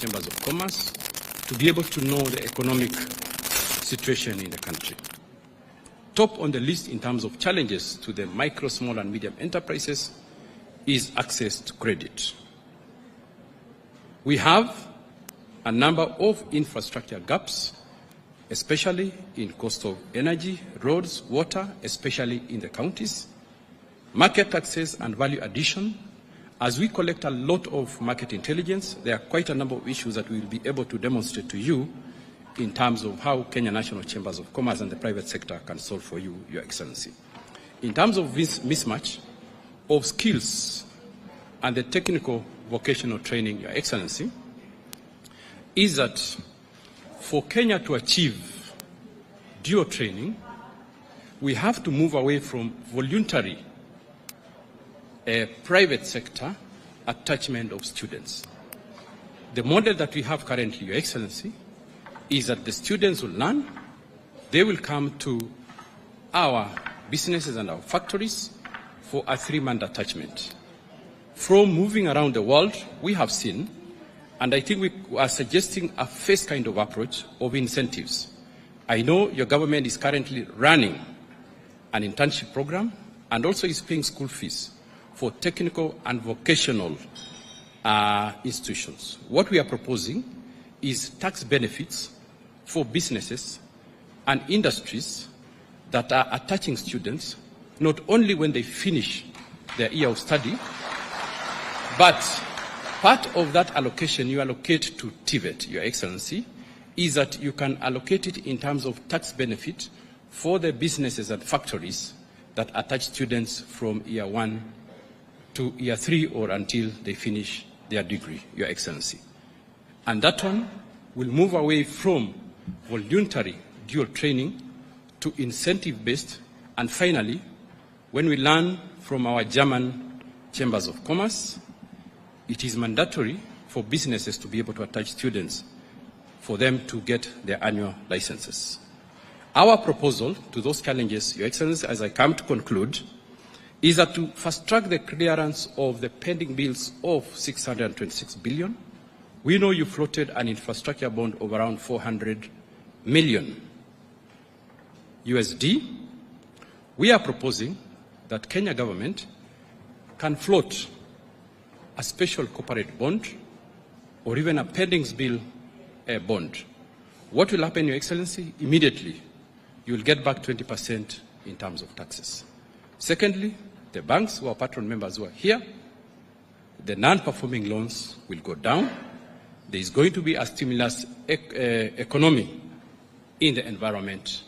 chambers of commerce to be able to know the economic situation in the country. Top on the list in terms of challenges to the micro, small and medium enterprises is access to credit. We have a number of infrastructure gaps, especially in cost of energy, roads, water, especially in the counties, market access and value addition. As we collect a lot of market intelligence, there are quite a number of issues that we will be able to demonstrate to you in terms of how Kenya National Chambers of Commerce and the private sector can solve for you, Your Excellency. In terms of this mismatch of skills and the technical vocational training, Your Excellency, is that for Kenya to achieve dual training, we have to move away from voluntary private sector attachment of students. The model that we have currently, Your Excellency, is that the students will learn, they will come to our businesses and our factories for a 3-month attachment. From moving around the world, we have seen, and I think we are suggesting a first kind of approach of incentives. I know your government is currently running an internship program and also is paying school fees for technical and vocational institutions. What we are proposing is tax benefits for businesses and industries that are attaching students not only when they finish their year of study, but part of that allocation you allocate to TVET, Your Excellency, is that you can allocate it in terms of tax benefit for the businesses and factories that attach students from year 1 to year 3 or until they finish their degree, Your Excellency. And that one will move away from voluntary dual training to incentive-based. And finally, when we learn from our German chambers of commerce, it is mandatory for businesses to be able to attach students for them to get their annual licenses. Our proposal to those challenges, Your Excellency, as I come to conclude, is that to fast-track the clearance of the pending bills of 626 billion. We know you floated an infrastructure bond of around 400 million USD. We are proposing that Kenya government can float a special corporate bond or even a pending bill bond. What will happen, Your Excellency? Immediately, you will get back 20% in terms of taxes. Secondly, the banks who are patron members who are here, the non-performing loans will go down. There is going to be a stimulus economy in the environment,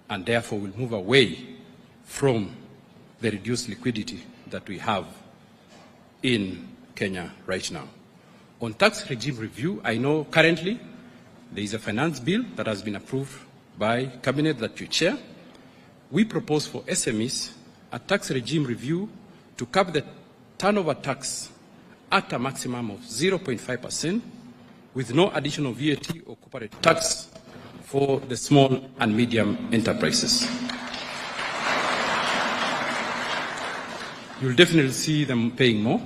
and therefore will move away from the reduced liquidity that we have in Kenya right now. On tax regime review, I know currently there is a finance bill that has been approved by Cabinet that you chair. We propose for SMEs a tax regime review to cap the turnover tax at a maximum of 0.5% with no additional VAT or corporate tax for the small and medium enterprises. You'll definitely see them paying more.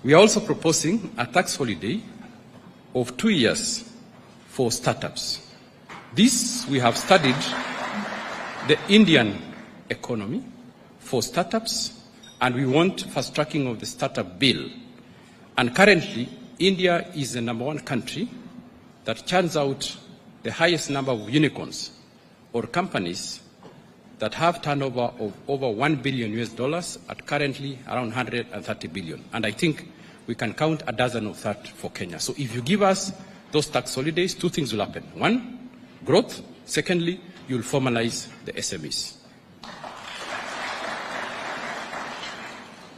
We are also proposing a tax holiday of 2 years for startups. This, we have studied the Indian economy for startups, and we want fast tracking of the startup bill. And currently, India is the #1 country that churns out the highest number of unicorns or companies that have turnover of over $1 billion at currently around 130 billion. And I think we can count a dozen of that for Kenya. So if you give us those tax holidays, 2 things will happen. 1, growth. Secondly, you'll formalize the SMEs.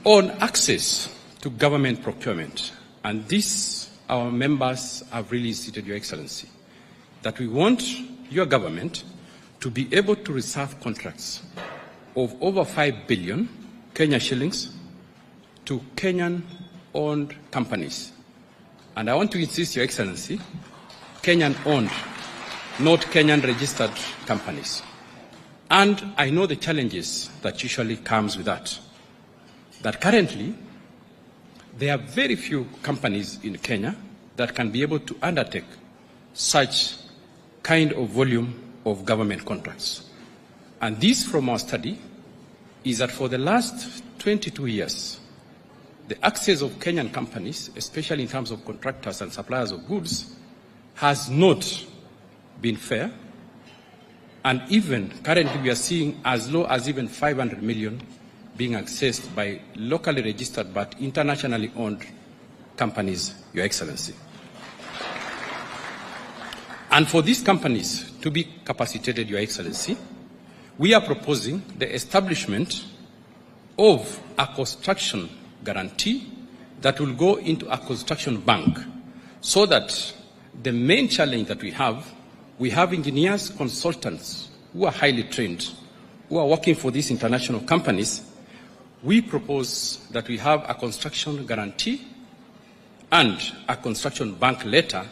On access to government procurement, and this our members have really stated, Your Excellency, that we want your government to be able to reserve contracts of over 5 billion Kenya shillings to Kenyan-owned companies. And I want to insist, Your Excellency, Kenyan-owned, not Kenyan-registered companies. And I know the challenges that usually comes with that. That currently, there are very few companies in Kenya that can be able to undertake such kind of volume of government contracts. And this, from our study, is that for the last 22 years, the access of Kenyan companies, especially in terms of contractors and suppliers of goods, has not been fair. And even currently we are seeing as low as even 500 million being accessed by locally registered but internationally owned companies, Your Excellency. And for these companies to be capacitated, Your Excellency, we are proposing the establishment of a construction guarantee that will go into a construction bank, so that the main challenge that we have engineers, consultants who are highly trained, who are working for these international companies. We propose that we have a construction guarantee and a construction bank later,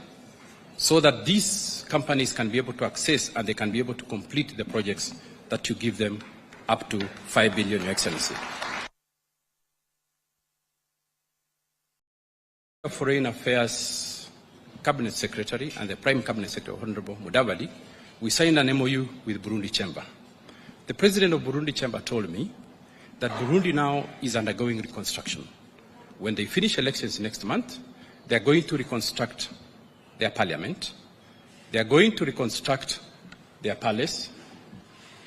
so that these companies can be able to access and they can be able to complete the projects that you give them up to 5 billion, Your Excellency. Foreign Affairs Cabinet Secretary and the Prime Cabinet Secretary, Honorable Mudavadi, we signed an MOU with Burundi Chamber. The President of Burundi Chamber told me that Burundi now is undergoing reconstruction. When they finish elections next month, they are going to reconstruct their parliament. They are going to reconstruct their palace.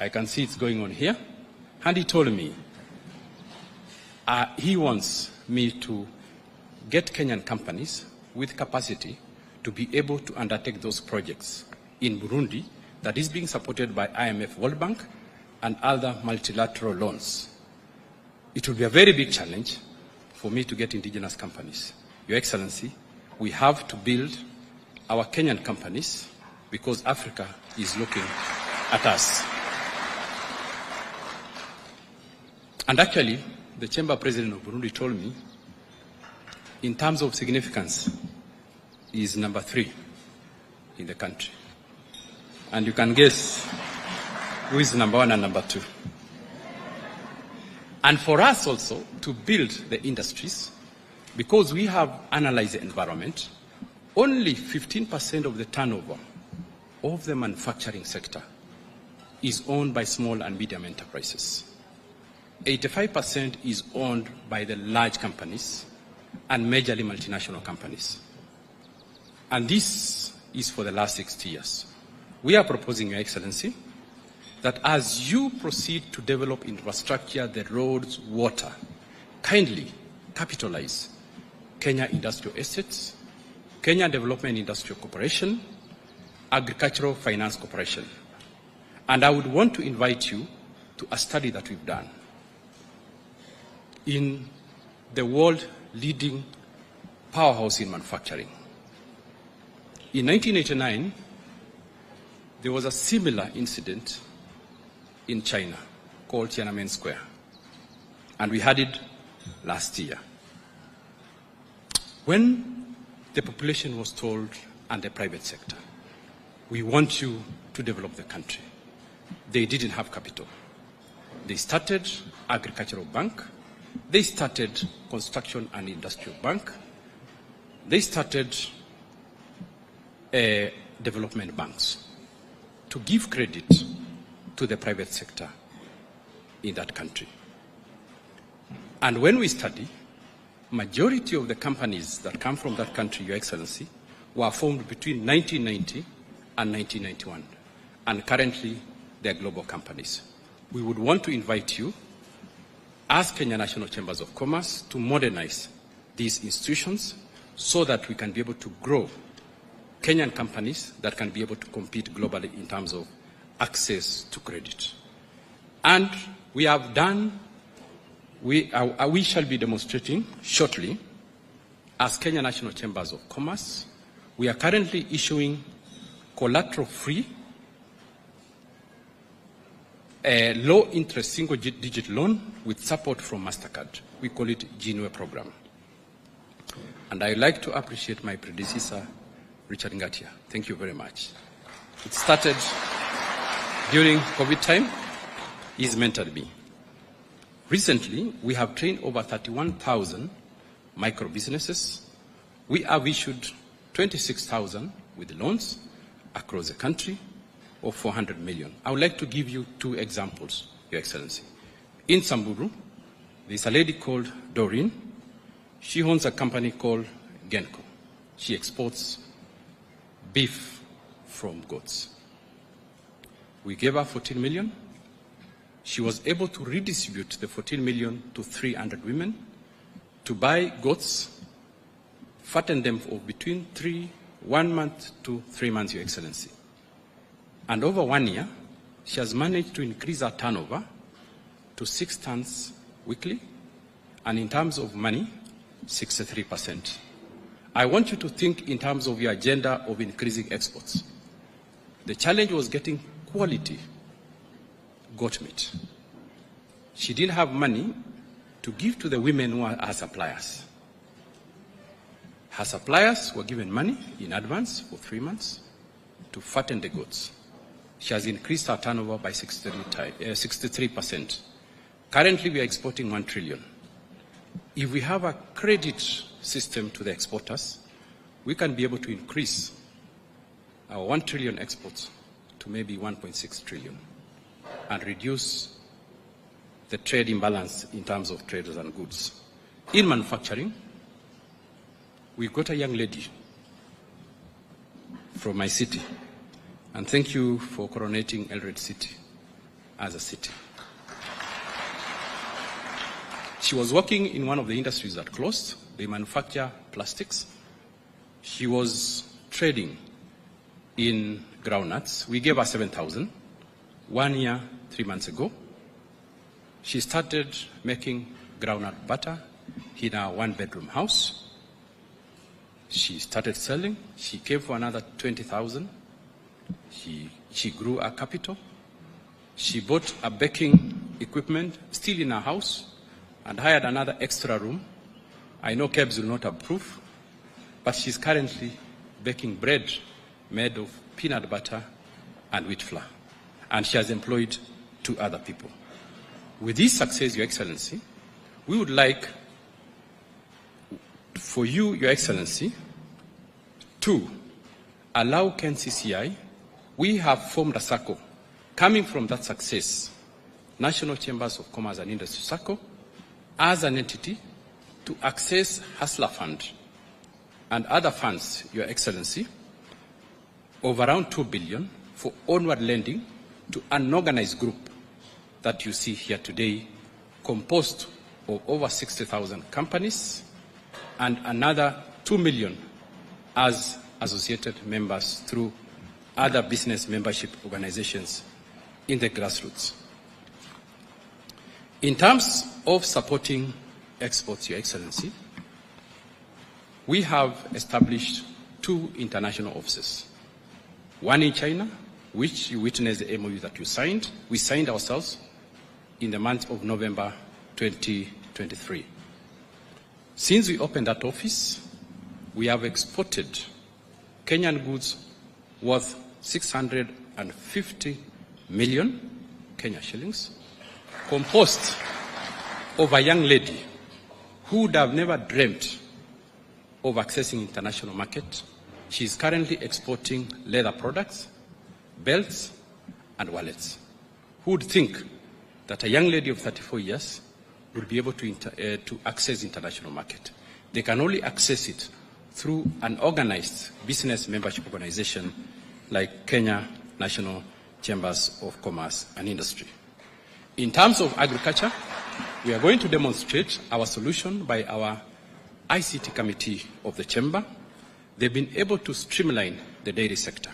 I can see it's going on here. And he told me he wants me to get Kenyan companies with capacity to be able to undertake those projects in Burundi that is being supported by IMF, World Bank, and other multilateral loans. It will be a very big challenge for me to get indigenous companies. Your Excellency, we have to build our Kenyan companies because Africa is looking at us. And actually, the Chamber President of Burundi told me, in terms of significance, he is number 3 in the country. And you can guess who is number 1 and number 2. And for us also to build the industries, because we have analyzed the environment, only 15% of the turnover of the manufacturing sector is owned by small and medium enterprises. 85% is owned by the large companies and majorly multinational companies. And this is for the last 60 years. We are proposing, Your Excellency, that as you proceed to develop infrastructure, the roads, water, kindly capitalize Kenya Industrial Estates, Kenya Development Industrial Corporation, Agricultural Finance Corporation. And I would want to invite you to a study that we've done in the world leading powerhouse in manufacturing. In 1989, there was a similar incident in China called Tiananmen Square, and we had it last year. When the population was told, and the private sector, we want you to develop the country, they didn't have capital. They started Agricultural Bank, they started Construction and Industrial Bank, they started development banks to give credit to the private sector in that country. And when we study, majority of the companies that come from that country, Your Excellency, were formed between 1990 and 1991. And currently, they are global companies. We would want to invite you, as Kenya National Chambers of Commerce, to modernize these institutions so that we can be able to grow Kenyan companies that can be able to compete globally in terms of access to credit. And we have done, we shall be demonstrating shortly, as Kenya National Chambers of Commerce, we are currently issuing collateral-free, low-interest single-digit loan with support from MasterCard. We call it Jinwe program. And I'd like to appreciate my predecessor, Richard Ngatia. Thank you very much. It started during COVID time. He's mentored me. Recently, we have trained over 31,000 micro businesses. We have issued 26,000 with loans across the country of 400 million. I would like to give you 2 examples, Your Excellency. In Samburu, there's a lady called Doreen. She owns a company called Genco. She exports beef from goats. We gave her 14 million. She was able to redistribute the 14 million to 300 women to buy goats, fatten them for between 1 month to 3 months, Your Excellency. And over 1 year, she has managed to increase her turnover to 6 tons weekly, and in terms of money, 63%. I want you to think in terms of your agenda of increasing exports. The challenge was getting quality goat meat. She didn't have money to give to the women who are her suppliers. Her suppliers were given money in advance for 3 months to fatten the goats. She has increased her turnover by 63%. Currently, we are exporting 1 trillion. If we have a credit system to the exporters, we can be able to increase our 1 trillion exports to maybe 1.6 trillion and reduce the trade imbalance in terms of traders and goods. In manufacturing, we got a young lady from my city, and thank you for coronating Eldoret City as a city. She was working in one of the industries that closed. They manufacture plastics. She was trading in groundnuts. We gave her 7,000. 1 year, 3 months ago, she started making groundnut butter in a 1-bedroom house. She started selling. She came for another 20,000. She grew her capital. She bought a baking equipment still in her house and hired another extra room. I know KEBS will not approve, but she's currently baking bread made of peanut butter and wheat flour, and she has employed 2 other people. With this success, Your Excellency, we would like for you, Your Excellency, to allow KNCCI. We have formed a circle coming from that success, National Chambers of Commerce and Industry Circle, as an entity to access Hustler Fund and other funds, Your Excellency, of around 2 billion for onward lending to an organized group that you see here today, composed of over 60,000 companies and another 2 million as associated members through other business membership organizations in the grassroots. In terms of supporting exports, Your Excellency, we have established 2 international offices. One in China, which you witnessed the MOU that you signed. We signed ourselves in the month of November 2023. Since we opened that office, we have exported Kenyan goods worth 650 million Kenya shillings, composed of a young lady who would have never dreamt of accessing international market. She is currently exporting leather products, belts, and wallets. Who would think that a young lady of 34 years would be able to access international market? They can only access it through an organized business membership organization like Kenya National Chambers of Commerce and Industry. In terms of agriculture, we are going to demonstrate our solution by our ICT committee of the chamber. They've been able to streamline the dairy sector.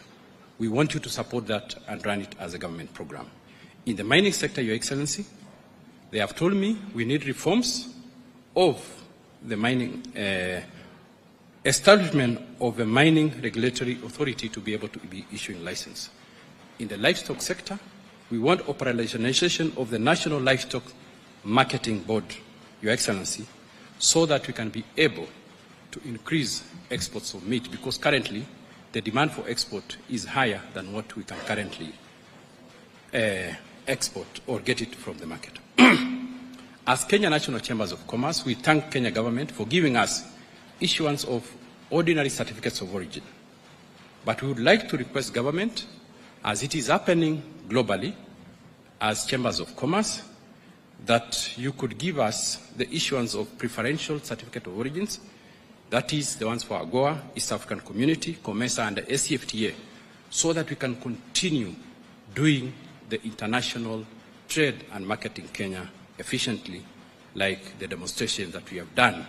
We want you to support that and run it as a government program. In the mining sector, Your Excellency, they have told me we need reforms of the mining, establishment of a mining regulatory authority to be able to be issuing license. In the livestock sector, we want operationalization of the National Livestock Marketing Board, Your Excellency, so that we can be able to increase exports of meat, because currently the demand for export is higher than what we can currently export or get it from the market. As Kenya National Chambers of Commerce, we thank Kenya government for giving us issuance of ordinary certificates of origin. But we would like to request government, as it is happening globally, as chambers of commerce, that you could give us the issuance of preferential certificate of origins, that is the ones for AGOA, East African Community, COMESA, and the ACFTA, so that we can continue doing the international trade and market in Kenya efficiently, like the demonstration that we have done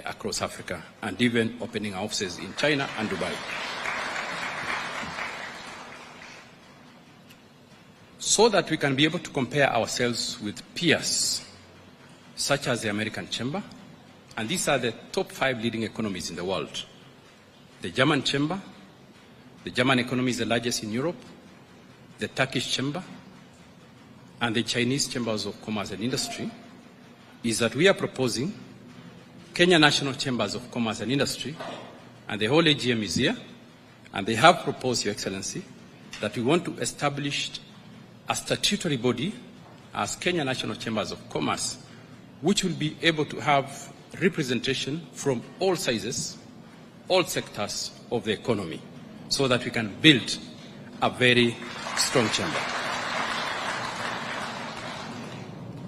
across Africa, and even opening our offices in China and Dubai. So that we can be able to compare ourselves with peers, such as the American Chamber, and these are the top 5 leading economies in the world. The German Chamber, the German economy is the largest in Europe, the Turkish Chamber, and the Chinese Chambers of Commerce and Industry, is that we are proposing Kenya National Chambers of Commerce and Industry, and the whole AGM is here, and they have proposed, Your Excellency, that we want to establish a statutory body as Kenya National Chambers of Commerce, which will be able to have representation from all sizes, all sectors of the economy, so that we can build a very strong chamber.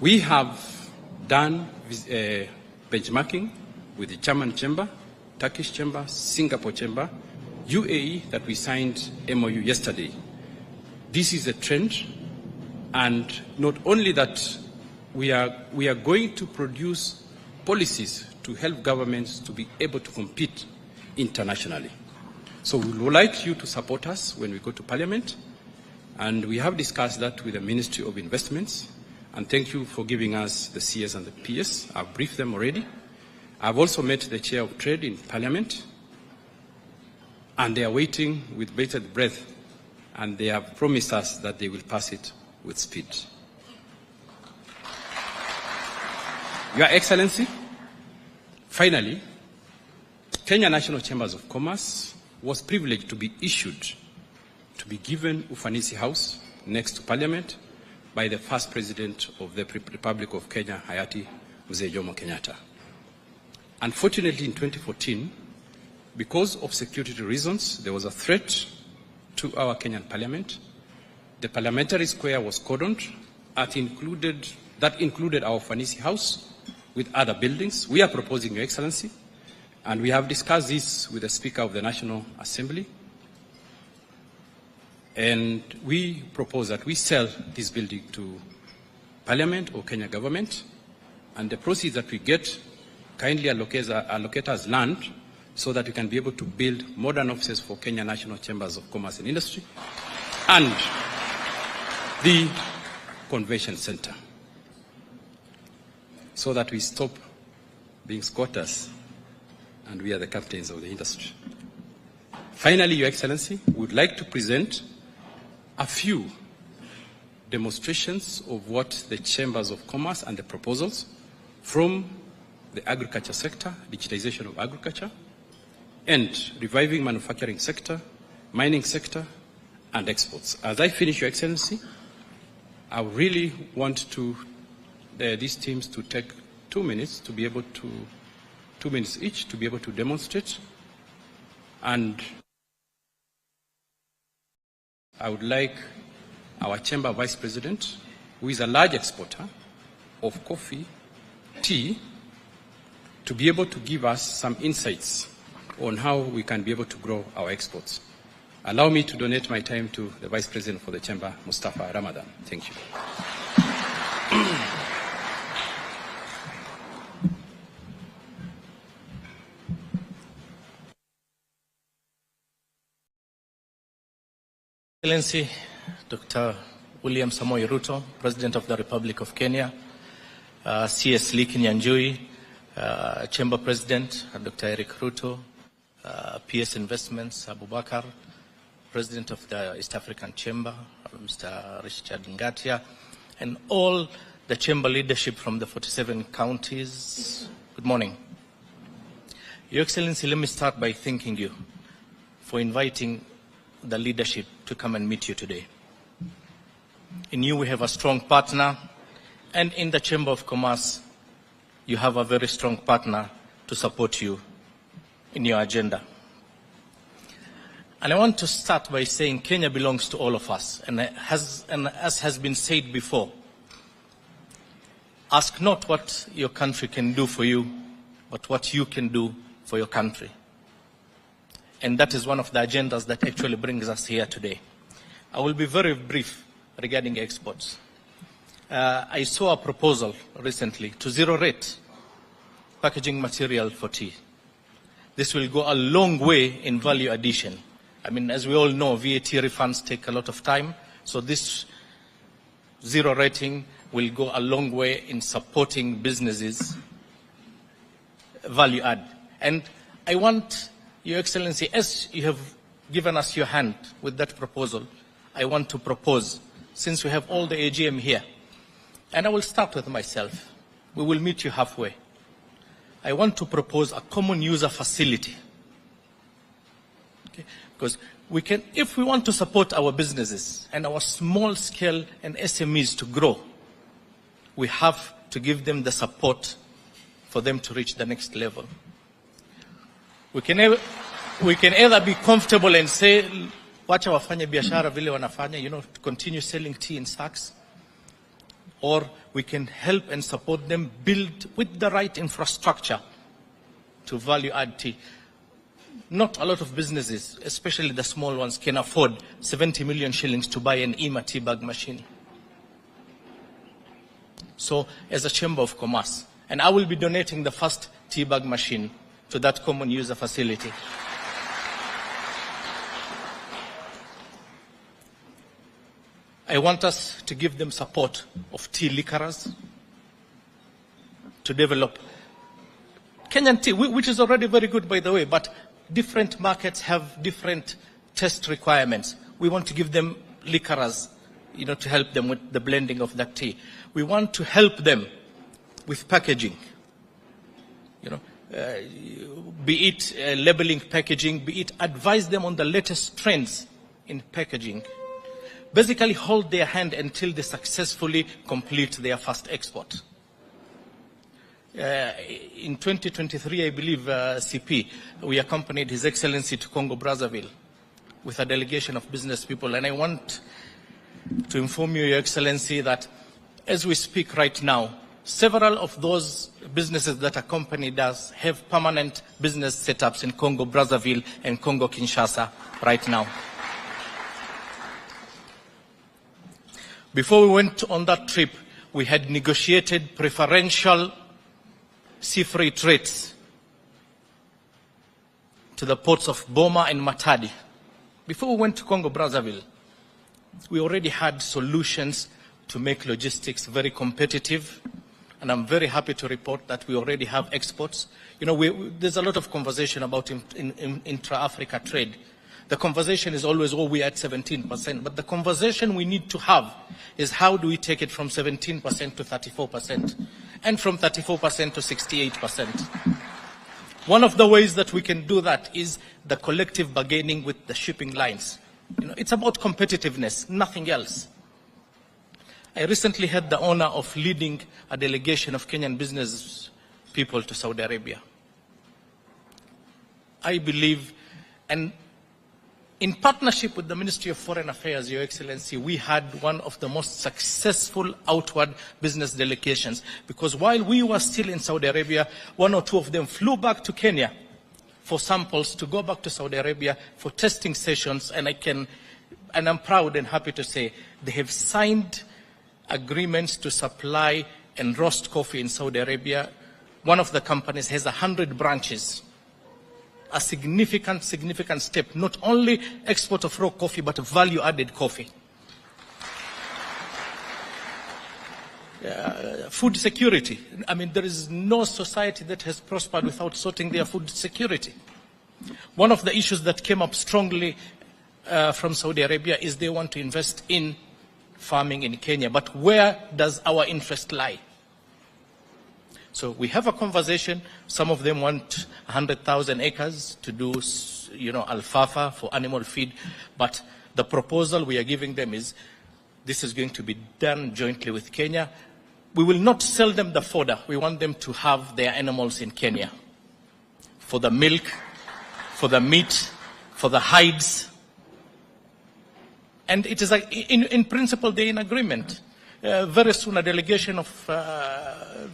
We have done benchmarking with the German Chamber, Turkish Chamber, Singapore Chamber, UAE, that we signed MOU yesterday. This is a trend, and not only that, we are going to produce policies to help governments to be able to compete internationally. So we would like you to support us when we go to Parliament, and we have discussed that with the Ministry of Investments, and thank you for giving us the CS and the PS. I've briefed them already. I've also met the Chair of Trade in Parliament, and they are waiting with bated breath, and they have promised us that they will pass it with speed. Your Excellency, finally, Kenya National Chambers of Commerce was privileged to be issued, to be given Ufanisi House next to Parliament by the first President of the Republic of Kenya, Hayati Mzee Jomo Kenyatta. Unfortunately, in 2014, because of security reasons, there was a threat to our Kenyan Parliament. The parliamentary square was cordoned. That included our Ufanisi House with other buildings. We are proposing, Your Excellency, and we have discussed this with the Speaker of the National Assembly, and we propose that we sell this building to Parliament or Kenya government, and the proceeds that we get kindly allocate us land so that we can be able to build modern offices for Kenya National Chambers of Commerce and Industry and the Convention Center, so that we stop being squatters and we are the captains of the industry. Finally, Your Excellency, we would like to present a few demonstrations of what the Chambers of Commerce and the proposals from the agriculture sector, digitization of agriculture, and reviving manufacturing sector, mining sector, and exports. As I finish, Your Excellency, I really want these teams to take 2 minutes to be able to, 2 minutes each, to be able to demonstrate. And I would like our Chamber Vice President, who is a large exporter of coffee, tea, to be able to give us some insights on how we can be able to grow our exports. Allow me to donate my time to the Vice President for the Chamber, Mustafa Ramadan. Thank you. Excellency, Dr. William Samoei Ruto, President of the Republic of Kenya, CS Lee Kinyanjui, Chamber President, Dr. Eric Ruto, PS Investments, Abubakar, President of the East African Chamber, Mr. Richard Ngatia, and all the Chamber leadership from the 47 counties. Good morning. Your Excellency, let me start by thanking you for inviting the leadership to come and meet you today. In you, we have a strong partner, and in the Chamber of Commerce, you have a very strong partner to support you in your agenda. And I want to start by saying Kenya belongs to all of us. And as has been said before, ask not what your country can do for you, but what you can do for your country. And that is one of the agendas that actually brings us here today. I will be very brief regarding exports. I saw a proposal recently to zero rate packaging material for tea. This will go a long way in value addition. I mean, as we all know, VAT refunds take a lot of time, so this zero rating will go a long way in supporting businesses' value add. And I want, Your Excellency, as you have given us your hand with that proposal, I want to propose, since we have all the AGM here, and I will start with myself, we will meet you halfway. I want to propose a common user facility. Okay? Because we can, if we want to support our businesses and our small scale and SMEs to grow, we have to give them the support for them to reach the next level. We can either be comfortable and say, wacha wafanye biashara vile wanafanya, to continue selling tea in sacks, or we can help and support them build with the right infrastructure to value add tea. Not a lot of businesses, especially the small ones, can afford 70 million shillings to buy an EMA tea bag machine. So, as a Chamber of Commerce, and I will be donating the first tea bag machine to that common user facility. I want us to give them support of tea liquorers to develop Kenyan tea, which is already very good, by the way, but different markets have different test requirements. We want to give them liquorers, to help them with the blending of that tea. We want to help them with packaging, be it labeling packaging, be it advise them on the latest trends in packaging. Basically hold their hand until they successfully complete their first export. In 2023, I believe, CP, we accompanied His Excellency to Congo Brazzaville with a delegation of business people. And I want to inform you, Your Excellency, that as we speak right now, several of those businesses that accompanied us have permanent business setups in Congo Brazzaville and Congo Kinshasa right now. Before we went on that trip, we had negotiated preferential sea-free trades to the ports of Boma and Matadi. Before we went to Congo Brazzaville, we already had solutions to make logistics very competitive, and I'm very happy to report that we already have exports. There's a lot of conversation about intra-Africa trade. The conversation is always, we are at 17%, but the conversation we need to have is how do we take it from 17% to 34%, and from 34% to 68%. One of the ways that we can do that is the collective bargaining with the shipping lines. It's about competitiveness, nothing else. I recently had the honor of leading a delegation of Kenyan business people to Saudi Arabia. I believe, and in partnership with the Ministry of Foreign Affairs, Your Excellency, we had one of the most successful outward business delegations, because while we were still in Saudi Arabia, one or two of them flew back to Kenya for samples to go back to Saudi Arabia for testing sessions, and I'm proud and happy to say they have signed agreements to supply and roast coffee in Saudi Arabia. One of the companies has 100 branches. A significant step, not only export of raw coffee, but value-added coffee. Food security. I mean, there is no society that has prospered without sorting their food security. One of the issues that came up strongly from Saudi Arabia is they want to invest in farming in Kenya, but where does our interest lie? So we have a conversation. Some of them want 100,000 acres to do, alfalfa for animal feed. But the proposal we are giving them is this is going to be done jointly with Kenya. We will not sell them the fodder. We want them to have their animals in Kenya for the milk, for the meat, for the hides, And it is in principle, they're in agreement. Very soon, a delegation of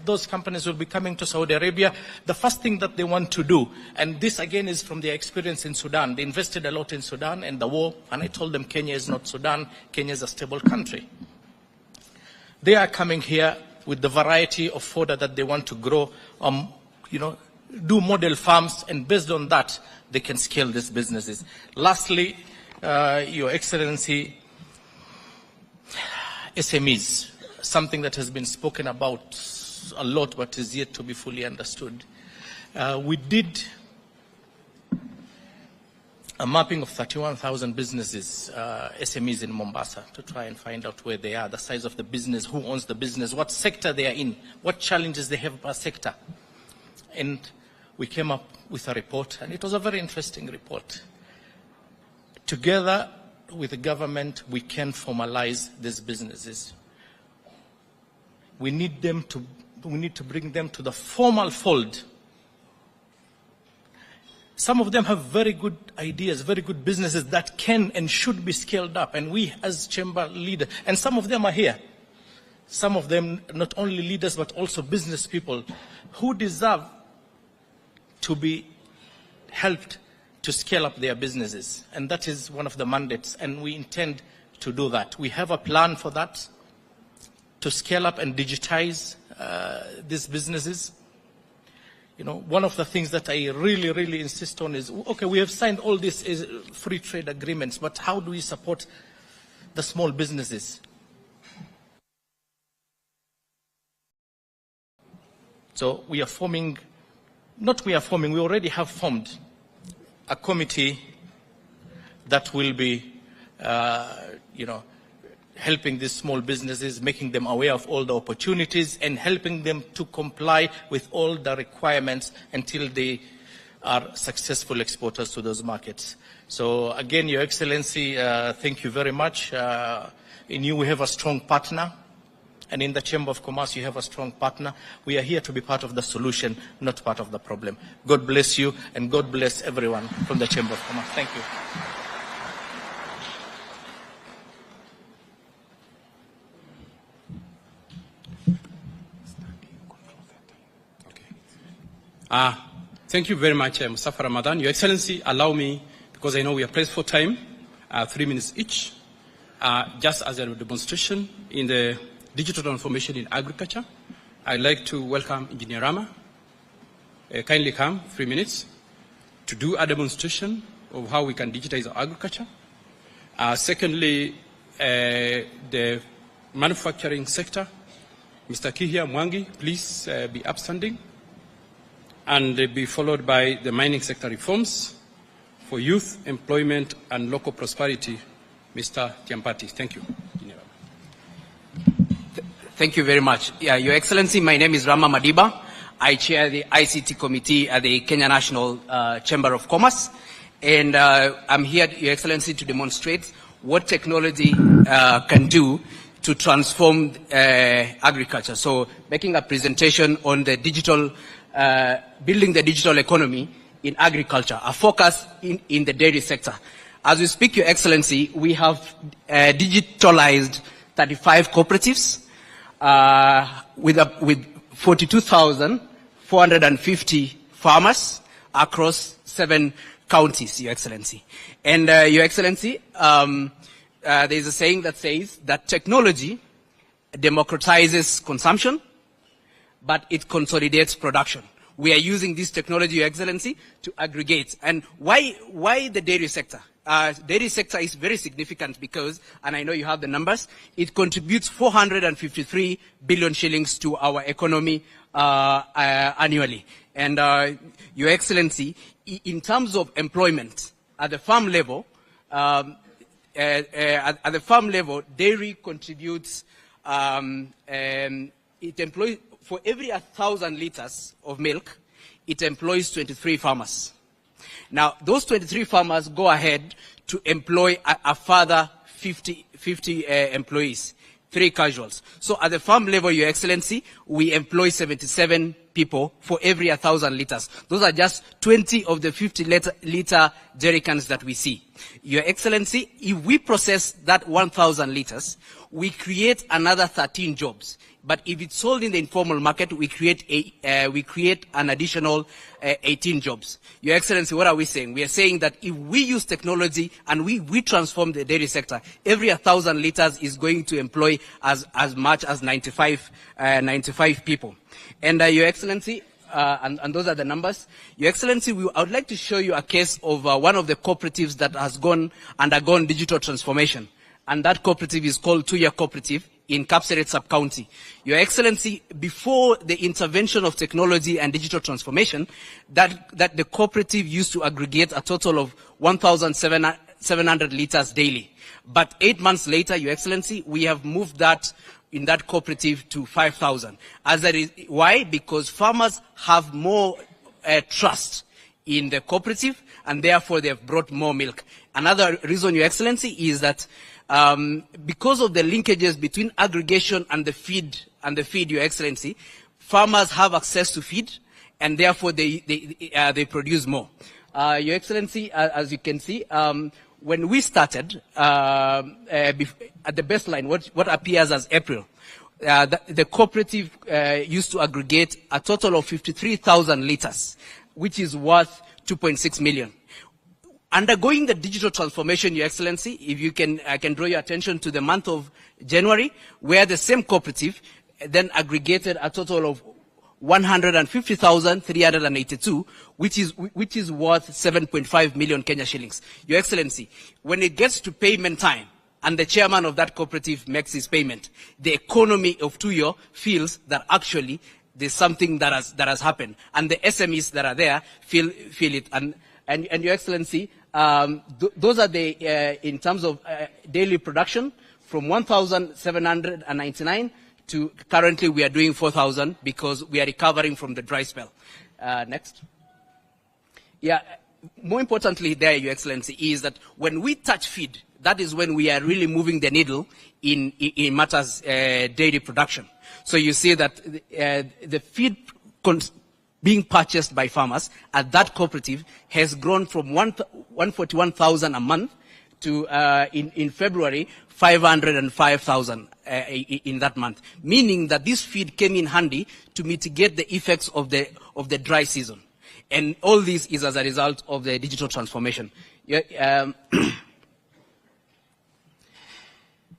those companies will be coming to Saudi Arabia. The first thing that they want to do, and this again is from their experience in Sudan. They invested a lot in Sudan and the war, and I told them Kenya is not Sudan. Kenya is a stable country. They are coming here with the variety of fodder that they want to grow, do model farms, and based on that, they can scale these businesses. Lastly, Your Excellency, SMEs, something that has been spoken about a lot but is yet to be fully understood. We did a mapping of 31,000 businesses, SMEs in Mombasa, to try and find out where they are, the size of the business, who owns the business, what sector they are in, what challenges they have per sector. And we came up with a report, and it was a very interesting report. Together with the government, we can formalize these businesses. We need to bring them to the formal fold. Some of them have very good ideas, very good businesses that can and should be scaled up, and we as chamber leaders, and some of them are here. Some of them not only leaders but also business people who deserve to be helped to scale up their businesses, and that is one of the mandates, and we intend to do that. We have a plan for that, to scale up and digitize these businesses. One of the things that I really, really insist on is, okay, we have signed all these free trade agreements, but how do we support the small businesses? So we already have formed a committee that will be, helping these small businesses, making them aware of all the opportunities and helping them to comply with all the requirements until they are successful exporters to those markets. So again, Your Excellency, thank you very much. In you, we have a strong partner. And in the Chamber of Commerce, you have a strong partner. We are here to be part of the solution, not part of the problem. God bless you, and God bless everyone from the Chamber of Commerce. Thank you. Thank you very much, Mustafa Ramadan. Your Excellency, allow me, because I know we are pressed for time, 3 minutes each, just as a demonstration in the digital transformation in agriculture. I'd like to welcome Engineer Rama. Kindly come, 3 minutes, to do a demonstration of how we can digitize our agriculture. Secondly, the manufacturing sector. Mr. Kihia Mwangi, please be upstanding. And be followed by the mining sector reforms for youth, employment, and local prosperity. Mr. Tiampati, thank you. Thank you very much. Your Excellency, my name is Rama Madiba. I chair the ICT committee at the Kenya National Chamber of Commerce. And I'm here, Your Excellency, to demonstrate what technology can do to transform agriculture. So making a presentation on the digital, building the digital economy in agriculture, a focus in the dairy sector. As we speak, Your Excellency, we have digitalized 35 cooperatives with 42,450 farmers across 7 counties, Your Excellency. And Your Excellency, there is a saying that says that technology democratizes consumption, but it consolidates production. We are using this technology, Your Excellency, to aggregate. And why the dairy sector? Dairy sector is very significant because, and I know you have the numbers, it contributes 453 billion shillings to our economy annually. And Your Excellency, in terms of employment at the farm level, dairy contributes, it employs, for every 1,000 liters of milk, it employs 23 farmers. Now, those 23 farmers go ahead to employ a further 50 employees. 3 casuals. So at the farm level, Your Excellency, we employ 77 people for every 1,000 liters. Those are just 20 of the 50-liter jerry cans that we see. Your Excellency, if we process that 1,000 liters, we create another 13 jobs. But if it's sold in the informal market, we create an additional 18 jobs. Your Excellency, what are we saying? We are saying that if we use technology and we transform the dairy sector, every 1,000 liters is going to employ as much as 95 people. And Your Excellency, and those are the numbers. Your Excellency, I would like to show you a case of one of the cooperatives that has undergone digital transformation. And that cooperative is called Tuya Cooperative in Kapseret Sub-County. Your Excellency, before the intervention of technology and digital transformation, that the cooperative used to aggregate a total of 1,700 liters daily. But 8 months later, Your Excellency, we have moved that in that cooperative to 5,000. Why? Because farmers have more trust in the cooperative, and therefore they have brought more milk. Another reason, Your Excellency, is that because of the linkages between aggregation and the feed, Your Excellency, farmers have access to feed, and therefore they produce more. Your Excellency, as you can see, when we started at the baseline, what appears as April, the cooperative used to aggregate a total of 53,000 liters, which is worth 2.6 million. Undergoing the digital transformation, Your Excellency, if you can, I can draw your attention to the month of January, where the same cooperative then aggregated a total of 150,382, which is worth 7.5 million Kenya shillings. Your Excellency, when it gets to payment time, and the chairman of that cooperative makes his payment, the economy of Tuyo feels that actually there's something that has happened, and the SMEs that are there feel it. And Your Excellency, those are in terms of daily production, from 1,799 to currently we are doing 4,000 because we are recovering from the dry spell. Next. Yeah, more importantly there, Your Excellency, is that when we touch feed, that is when we are really moving the needle in matters dairy production. So you see that the feed being purchased by farmers at that cooperative has grown from 141,000 a month to in February 505,000 in that month, meaning that this feed came in handy to mitigate the effects of the dry season, and all this is as a result of the digital transformation.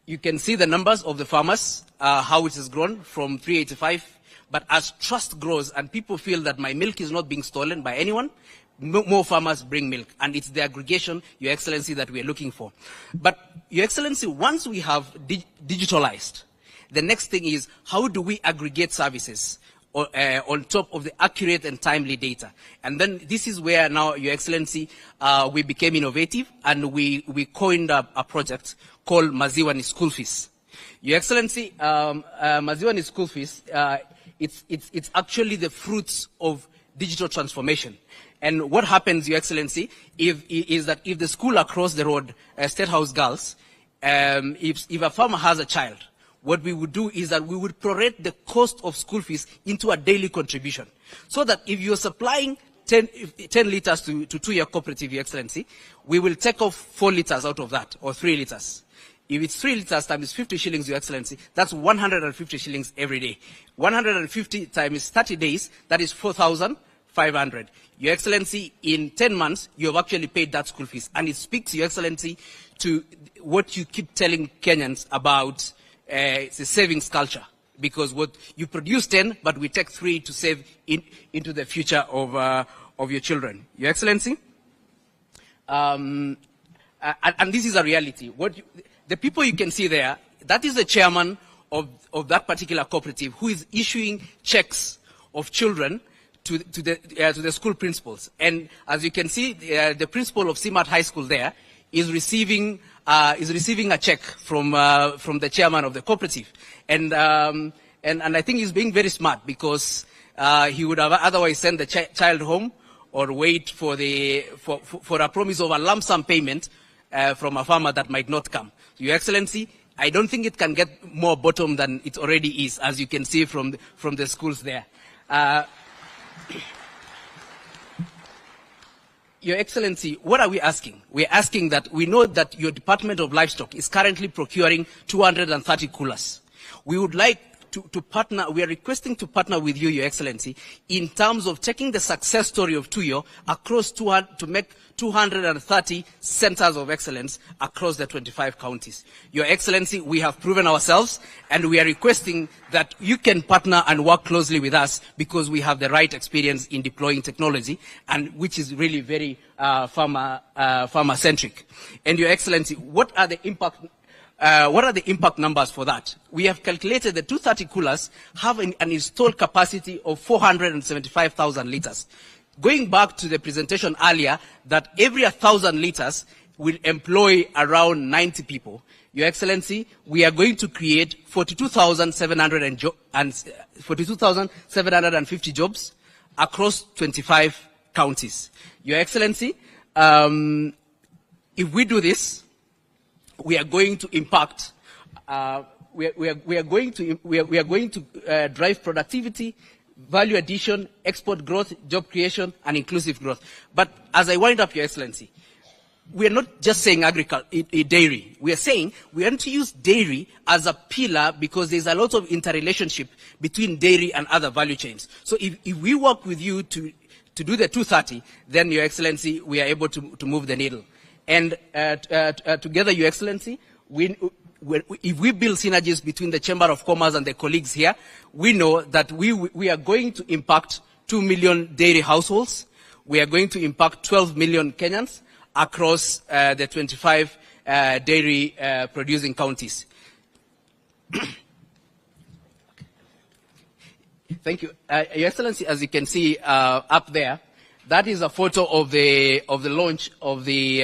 You can see the numbers of the farmers, how it has grown from 385. But as trust grows and people feel that my milk is not being stolen by anyone, more farmers bring milk. And it's the aggregation, Your Excellency, that we are looking for. But, Your Excellency, once we have digitalized, the next thing is how do we aggregate services on top of the accurate and timely data? And then this is where now, Your Excellency, we became innovative and we coined a project called Maziwa ni School Fees. Your Excellency, Maziwa ni School Fees, it's actually the fruits of digital transformation. And what happens, Your Excellency, is that if the school across the road, State House Girls, if a farmer has a child, what we would do is that we would prorate the cost of school fees into a daily contribution. So that if you're supplying 10 liters to your cooperative, Your Excellency, we will take off 4 liters out of that, or 3 liters. If it's 3 liters times 50 shillings, Your Excellency, that's 150 shillings every day. 150 times 30 days, that is 4,500. Your Excellency, in 10 months, you have actually paid that school fees. And it speaks, Your Excellency, to what you keep telling Kenyans about the savings culture. Because what you produce 10, but we take 3 to save into the future of your children. Your Excellency, and this is a reality. The people you can see there, that is the chairman of that particular cooperative who is issuing checks of children to the school principals. And as you can see, the principal of CMAT High School there is receiving a check from the chairman of the cooperative. And I think he's being very smart because he would have otherwise sent the child home or wait for a promise of a lump sum payment from a farmer that might not come. Your Excellency, I don't think it can get more bottom than it already is, as you can see from the schools there. Your Excellency, what are we asking? We're asking that we know that your Department of Livestock is currently procuring 230 coolers. We would like to partner, we are requesting to partner with you, Your Excellency, in terms of taking the success story of Tuyo across to make 230 centers of excellence across the 25 counties. Your Excellency, we have proven ourselves, and we are requesting that you can partner and work closely with us because we have the right experience in deploying technology, and which is really very farmer-centric. And Your Excellency, what are the impact numbers for that? We have calculated the 230 coolers have an installed capacity of 475,000 liters. Going back to the presentation earlier, that every 1,000 liters will employ around 90 people. Your Excellency, we are going to create 42,750 jobs across 25 counties. Your Excellency, if we do this, we are going to impact. We are going to drive productivity, value addition, export growth, job creation, and inclusive growth. But as I wind up, Your Excellency, we are not just saying dairy. We are saying we want to use dairy as a pillar because there's a lot of interrelationship between dairy and other value chains. So if we work with you to do the 230, then, Your Excellency, we are able to move the needle. And together, Your Excellency, if we build synergies between the Chamber of Commerce and the colleagues here, we know that we are going to impact 2 million dairy households. We are going to impact 12 million Kenyans across the 25 dairy producing counties. Thank you. Your Excellency, as you can see up there, that is a photo of the launch of the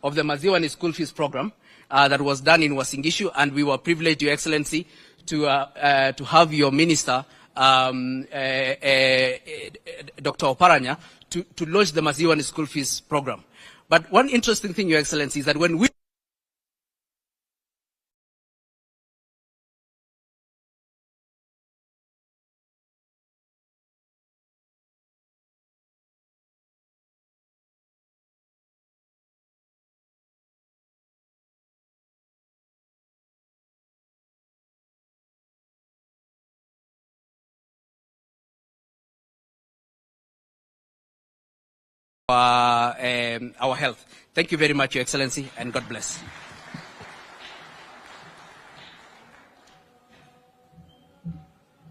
Maziwa ni School Fees program that was done in Uasin Gishu, and we were privileged, Your Excellency, to have your minister, Dr. Oparanya, to launch the Maziwa ni School Fees program. But one interesting thing, Your Excellency, is that when we our health. Thank you very much, Your Excellency, and God bless.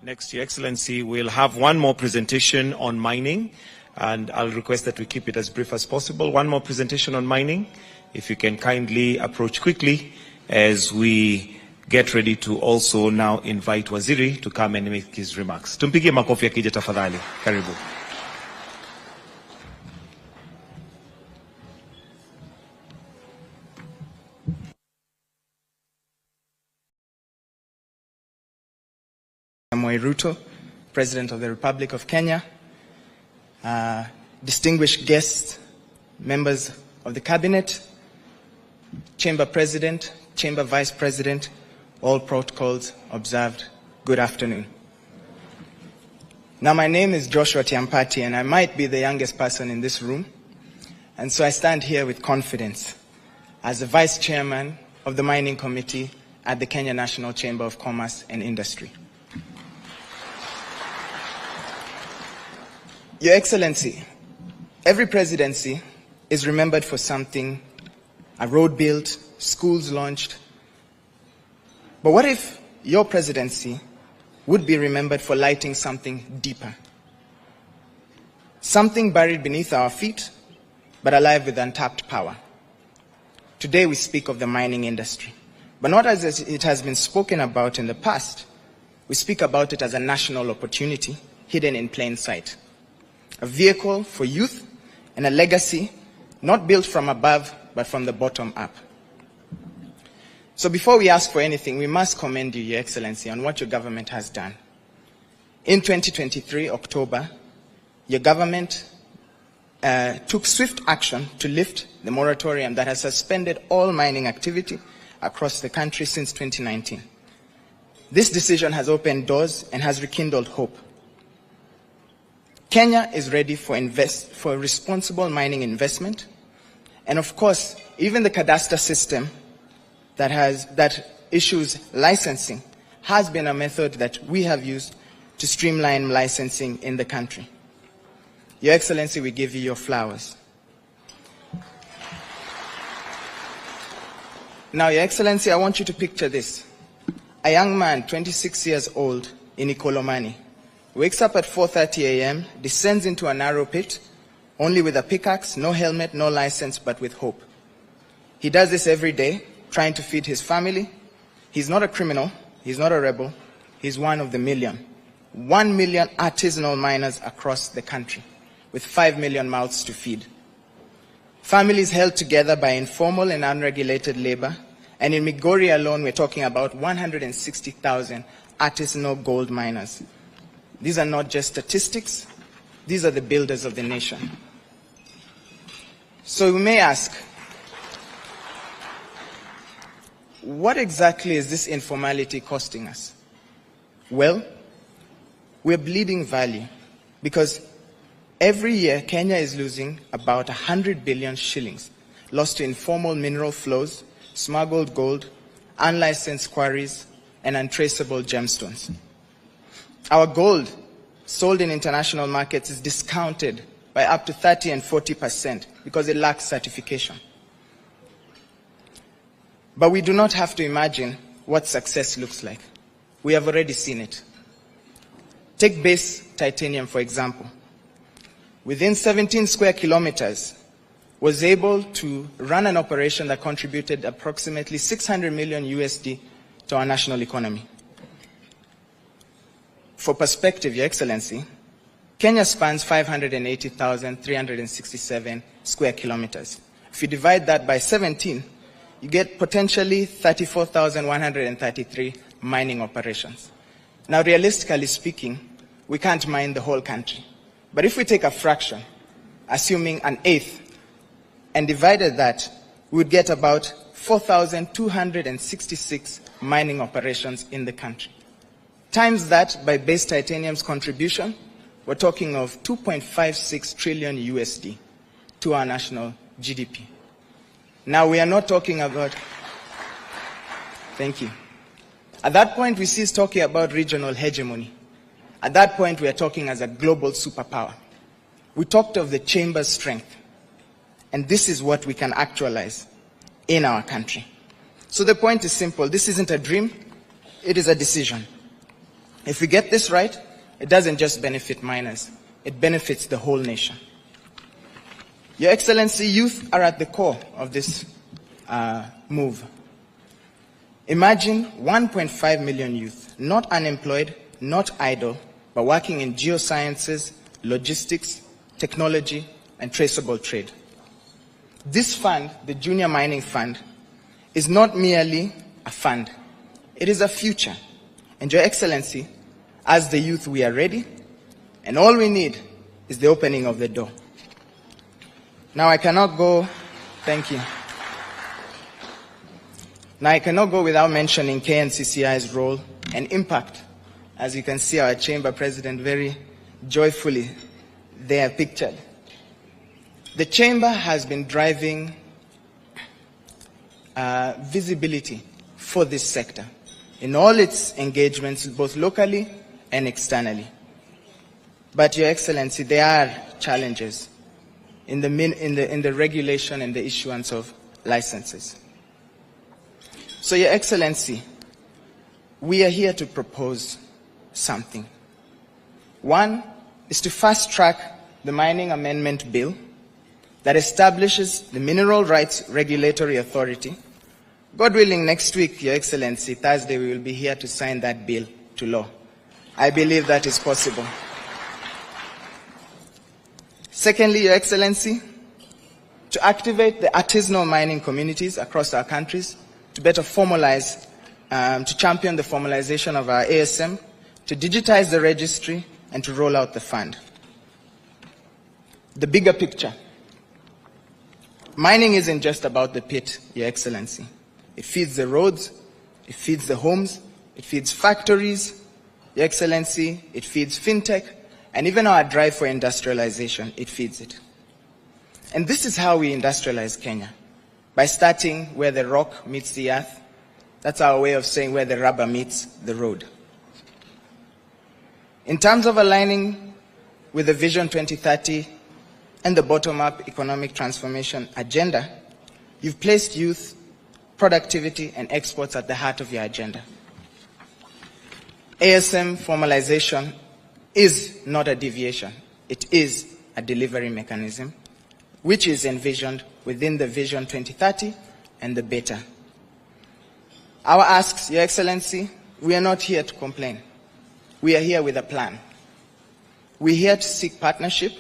Next, Your Excellency, we'll have one more presentation on mining, and I'll request that we keep it as brief as possible. One more presentation on mining. If you can kindly approach quickly as we get ready to also now invite Waziri to come and make his remarks. Tumpigie makofi akija tafadhali. Karibu. Ruto, President of the Republic of Kenya, distinguished guests, members of the Cabinet, Chamber President, Chamber Vice President, all protocols observed. Good afternoon. Now, my name is Joshua Tiampati, and I might be the youngest person in this room, and so I stand here with confidence as the Vice Chairman of the Mining Committee at the Kenya National Chamber of Commerce and Industry. Your Excellency, every presidency is remembered for something, a road built, schools launched. But what if your presidency would be remembered for lighting something deeper? Something buried beneath our feet, but alive with untapped power. Today we speak of the mining industry, but not as it has been spoken about in the past. We speak about it as a national opportunity hidden in plain sight. A vehicle for youth and a legacy not built from above, but from the bottom up. So before we ask for anything, we must commend you, Your Excellency, on what your government has done. In 2023, October, your government took swift action to lift the moratorium that has suspended all mining activity across the country since 2019. This decision has opened doors and has rekindled hope. Kenya is ready for responsible mining investment. And of course, even the cadastre system that issues licensing has been a method that we have used to streamline licensing in the country. Your Excellency, we give you your flowers. Now, Your Excellency, I want you to picture this. A young man, 26 years old, in Ikolomani, wakes up at 4:30 a.m., descends into a narrow pit, only with a pickaxe, no helmet, no license, but with hope. He does this every day, trying to feed his family. He's not a criminal, he's not a rebel, he's one of the million. 1 million artisanal miners across the country, with 5 million mouths to feed. Families held together by informal and unregulated labor, and in Migori alone, we're talking about 160,000 artisanal gold miners. These are not just statistics, these are the builders of the nation. So we may ask, what exactly is this informality costing us? Well, we're bleeding value because every year Kenya is losing about 100 billion shillings lost to informal mineral flows, smuggled gold, unlicensed quarries, and untraceable gemstones. Our gold sold in international markets is discounted by up to 30 and 40% because it lacks certification. But we do not have to imagine what success looks like. We have already seen it. Take base titanium, for example. Within 17 square kilometers, was able to run an operation that contributed approximately 600 million USD to our national economy. For perspective, Your Excellency, Kenya spans 580,367 square kilometers. If you divide that by 17, you get potentially 34,133 mining operations. Now, realistically speaking, we can't mine the whole country. But if we take a fraction, assuming an eighth, and divided that, we would get about 4,266 mining operations in the country. Times that by base titanium's contribution, we're talking of 2.56 trillion USD to our national GDP. Now, we are not talking about... Thank you. At that point, we cease talking about regional hegemony. At that point, we are talking as a global superpower. We talked of the chamber's strength. And this is what we can actualize in our country. So the point is simple. This isn't a dream. It is a decision. If we get this right, it doesn't just benefit miners. It benefits the whole nation. Your Excellency, youth are at the core of this move. Imagine 1.5 million youth, not unemployed, not idle, but working in geosciences, logistics, technology, and traceable trade. This fund, the Junior Mining Fund, is not merely a fund. It is a future. And Your Excellency, as the youth, we are ready, and all we need is the opening of the door. Now I cannot go, thank you. Now I cannot go without mentioning KNCCI's role and impact. As you can see, our chamber president very joyfully there pictured. The chamber has been driving visibility for this sector in all its engagements, both locally and externally. But Your Excellency, there are challenges in the regulation and the issuance of licenses. So Your Excellency, we are here to propose something. One is to fast-track the Mining Amendment Bill that establishes the Mineral Rights Regulatory Authority. God willing, next week, Your Excellency, Thursday, we will be here to sign that bill to law. I believe that is possible. Secondly, Your Excellency, to activate the artisanal mining communities across our countries, to better formalize, to champion the formalization of our ASM, to digitize the registry, and to roll out the fund. The bigger picture. Mining isn't just about the pit, Your Excellency. It feeds the roads, it feeds the homes, it feeds factories, Your Excellency, it feeds fintech, and even our drive for industrialization, it feeds it. And this is how we industrialize Kenya, by starting where the rock meets the earth. That's our way of saying where the rubber meets the road. In terms of aligning with the Vision 2030 and the bottom-up economic transformation agenda, you've placed youth, productivity, and exports at the heart of your agenda. ASM formalization is not a deviation. It is a delivery mechanism, which is envisioned within the Vision 2030 and the Beta. Our asks, Your Excellency, we are not here to complain. We are here with a plan. We're here to seek partnership,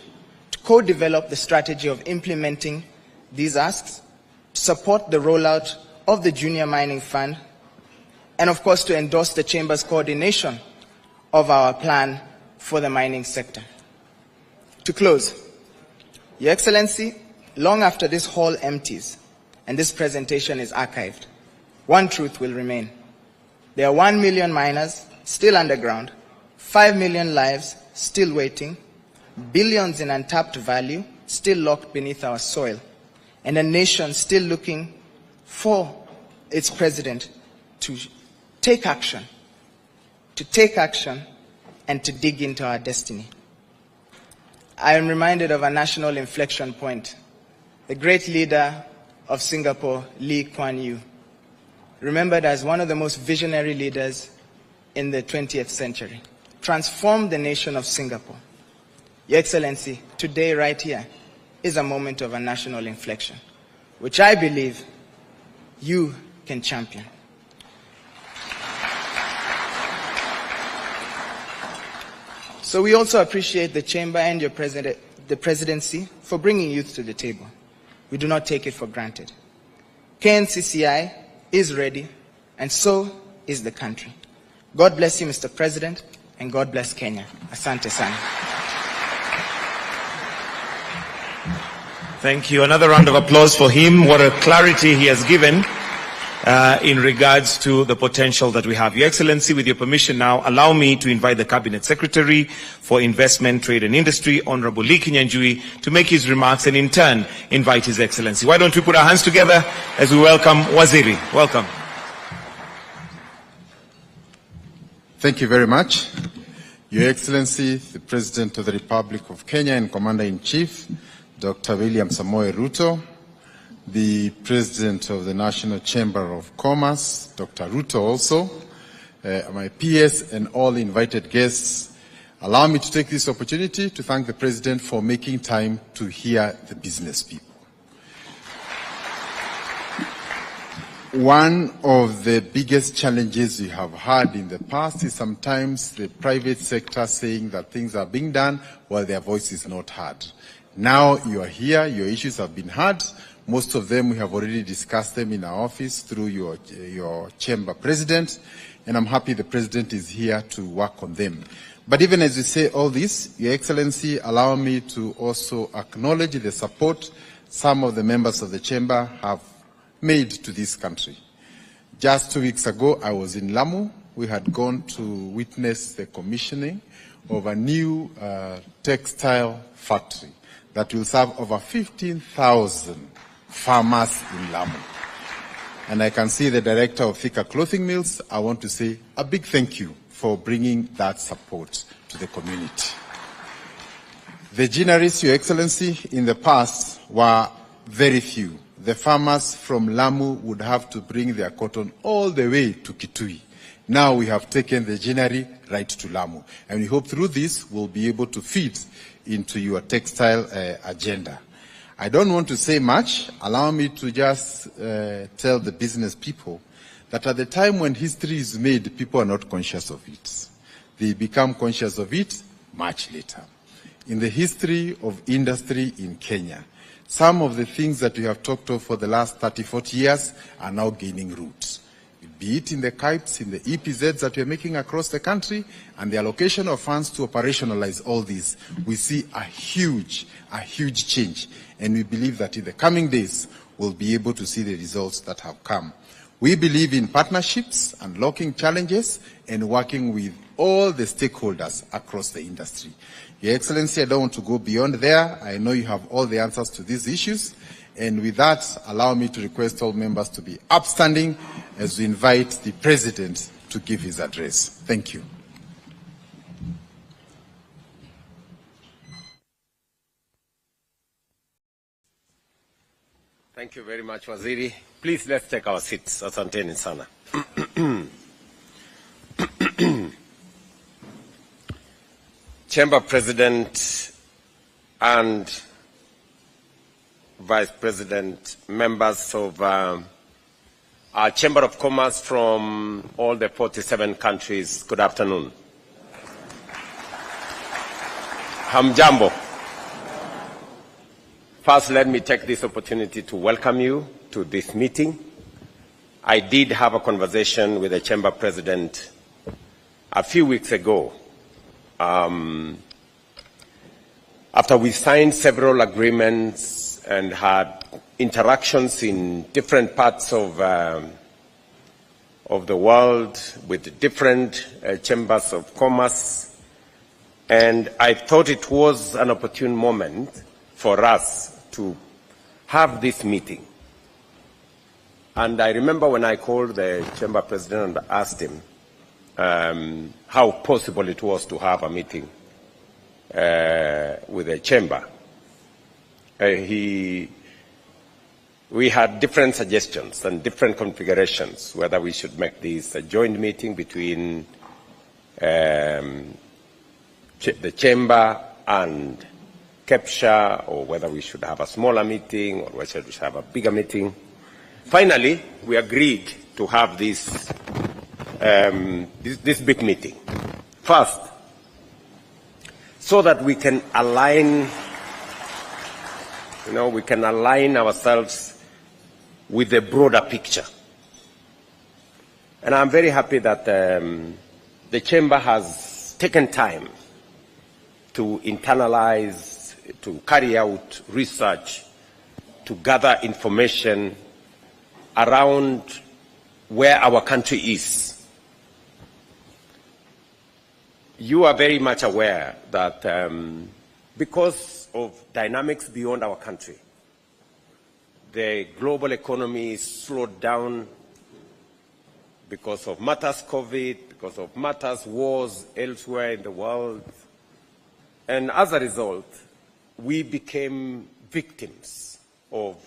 to co-develop the strategy of implementing these asks, to support the rollout of the Junior Mining Fund, and of course to endorse the Chamber's coordination of our plan for the mining sector. To close, Your Excellency, long after this hall empties and this presentation is archived, one truth will remain. There are 1 million miners still underground, 5 million lives still waiting, billions in untapped value still locked beneath our soil, and a nation still looking for its president to take action and to dig into our destiny. I am reminded of a national inflection point. The great leader of Singapore, Lee Kuan Yew, remembered as one of the most visionary leaders in the 20th century, transformed the nation of Singapore. Your Excellency, today right here is a moment of a national inflection, which I believe you can champion. So we also appreciate the Chamber and your the Presidency for bringing youth to the table. We do not take it for granted. KNCCI is ready, and so is the country. God bless you, Mr. President, and God bless Kenya. Asante sana. Thank you. Another round of applause for him. What a clarity he has given in regards to the potential that we have. Your Excellency, with your permission now, allow me to invite the Cabinet Secretary for Investment, Trade and Industry, Honorable Lee Kinyanjui, to make his remarks and in turn invite His Excellency. Why don't we put our hands together as we welcome Waziri. Welcome. Thank you very much. Your Excellency, the President of the Republic of Kenya and Commander-in-Chief, Dr. William Samoei Ruto, the President of the National Chamber of Commerce, Dr. Ruto also, my PS and all invited guests, allow me to take this opportunity to thank the President for making time to hear the business people. One of the biggest challenges we have had in the past is sometimes the private sector saying that things are being done while their voice is not heard. Now you are here, your issues have been heard. Most of them we have already discussed them in our office through your chamber president, and I'm happy the president is here to work on them. But even as we say all this, Your Excellency, allow me to also acknowledge the support some of the members of the chamber have made to this country. Just 2 weeks ago, I was in Lamu. We had gone to witness the commissioning of a new textile factory that will serve over 15,000 farmers in Lamu. And I can see the director of Thika Clothing Mills. I want to say a big thank you for bringing that support to the community. The ginaries, Your Excellency, in the past were very few. The farmers from Lamu would have to bring their cotton all the way to Kitui. Now we have taken the ginary right to Lamu. And we hope through this we'll be able to feed into your textile agenda. I don't want to say much. Allow me to just tell the business people that at the time when history is made, people are not conscious of it. They become conscious of it much later. In the history of industry in Kenya, some of the things that we have talked of for the last 30, 40 years are now gaining roots. Be it in the KIPES, in the EPZs that we are making across the country, and the allocation of funds to operationalize all these, we see a huge change. And we believe that in the coming days, we'll be able to see the results that have come. We believe in partnerships, unlocking challenges, and working with all the stakeholders across the industry. Your Excellency, I don't want to go beyond there. I know you have all the answers to these issues. And with that, allow me to request all members to be upstanding as we invite the President to give his address. Thank you. Thank you very much, Waziri. Please, let's take our seats. Asanteni sana. Chamber President and Vice President, members of our Chamber of Commerce from all the 47 countries, good afternoon. Hamjambo. First, let me take this opportunity to welcome you to this meeting. I did have a conversation with the Chamber President a few weeks ago. After we signed several agreements and had interactions in different parts of the world with different chambers of commerce, and I thought it was an opportune moment for us to have this meeting. And I remember when I called the chamber president and asked him how possible it was to have a meeting with the chamber. We had different suggestions and different configurations, whether we should make this a joint meeting between the chamber and CAPTCHA, or whether we should have a smaller meeting, or whether we should have a bigger meeting. Finally, we agreed to have this big meeting. First, so that we can align, we can align ourselves with the broader picture. And I'm very happy that the chamber has taken time to internalize, to carry out research, to gather information around where our country is. You are very much aware that because of dynamics beyond our country, the global economy is slowed down because of matters COVID, because of matters wars elsewhere in the world. And as a result, we became victims of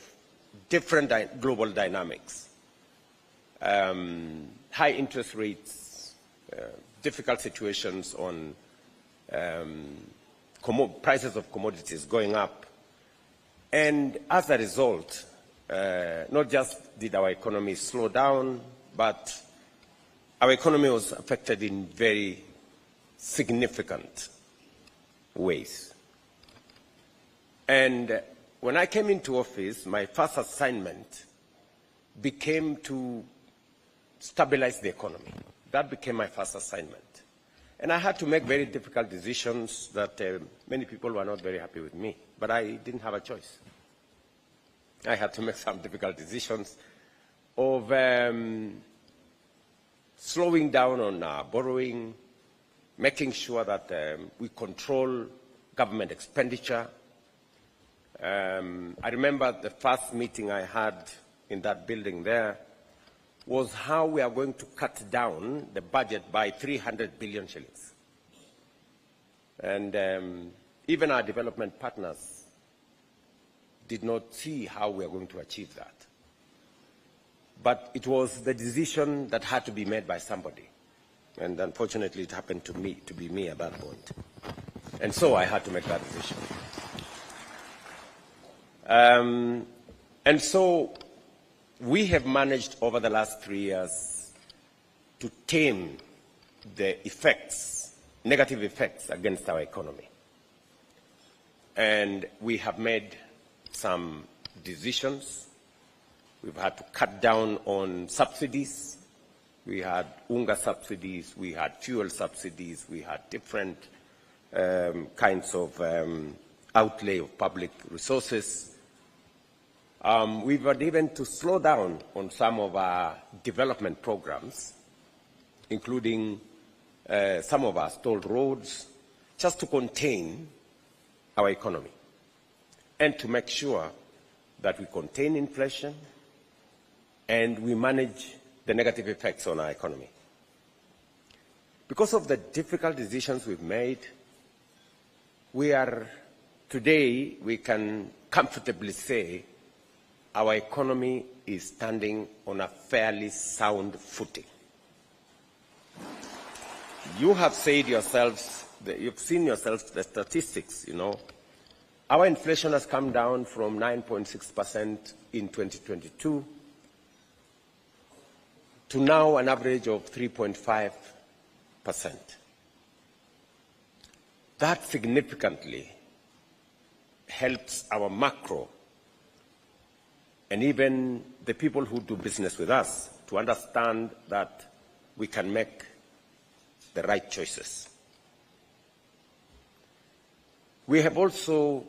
different global dynamics. High interest rates, difficult situations on prices of commodities going up. And as a result, not just did our economy slow down, but our economy was affected in very significant ways. And when I came into office, my first assignment became to stabilize the economy. That became my first assignment. And I had to make very difficult decisions that many people were not very happy with me, but I didn't have a choice. I had to make some difficult decisions of slowing down on borrowing, making sure that we control government expenditure. I remember the first meeting I had in that building there was how we are going to cut down the budget by 300 billion shillings. And even our development partners did not see how we are going to achieve that. But it was the decision that had to be made by somebody. And unfortunately, it happened to be me at that point. And so I had to make that decision. And so we have managed over the last 3 years to tame the effects, negative effects against our economy. And we have made some decisions. We've had to cut down on subsidies. We had UNGA subsidies, we had fuel subsidies, we had different kinds of outlay of public resources. We've had even to slow down on some of our development programs, including some of our stalled roads, just to contain our economy and to make sure that we contain inflation and we manage the negative effects on our economy. Because of the difficult decisions we've made, today we can comfortably say our economy is standing on a fairly sound footing. You have said yourselves, you've seen yourselves the statistics, Our inflation has come down from 9.6% in 2022 to now an average of 3.5%. That significantly helps our macro and even the people who do business with us to understand that we can make the right choices. We have also,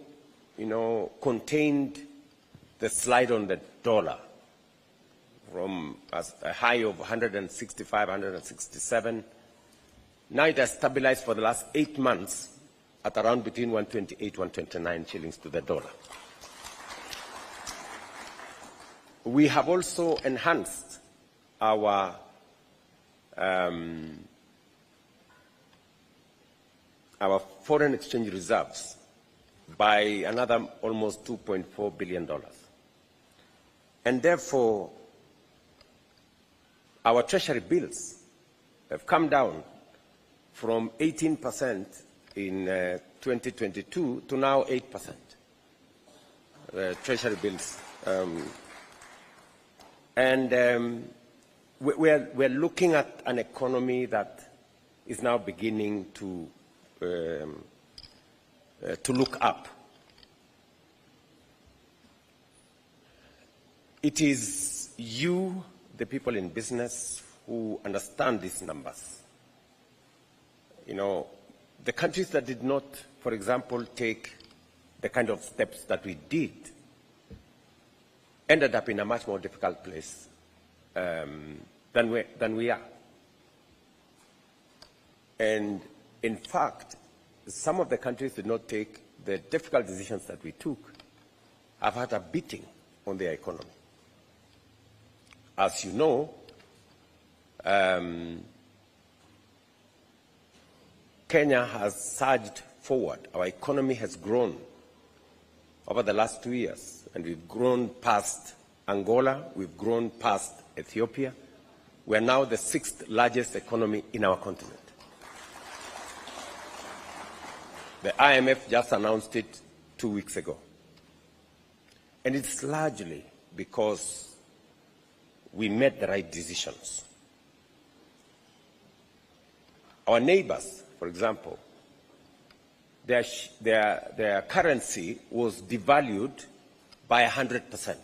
contained the slide on the dollar from a high of 165, 167. Now it has stabilized for the last 8 months at around between 128, 129 shillings to the dollar. We have also enhanced our foreign exchange reserves by another almost $2.4 billion. And therefore, our treasury bills have come down from 18% in 2022 to now 8%. Treasury bills. We're looking at an economy that is now beginning to look up. It is you, the people in business, who understand these numbers. The countries that did not, for example, take the kind of steps that we did ended up in a much more difficult place than we are. And in fact, some of the countries did not take the difficult decisions that we took, have had a beating on their economy. As you know, Kenya has surged forward. Our economy has grown over the last 2 years, and we've grown past Angola, we've grown past Ethiopia. We're now the 6th largest economy in our continent. The IMF just announced it 2 weeks ago. And it's largely because we made the right decisions. Our neighbors, for example, their currency was devalued by 100%.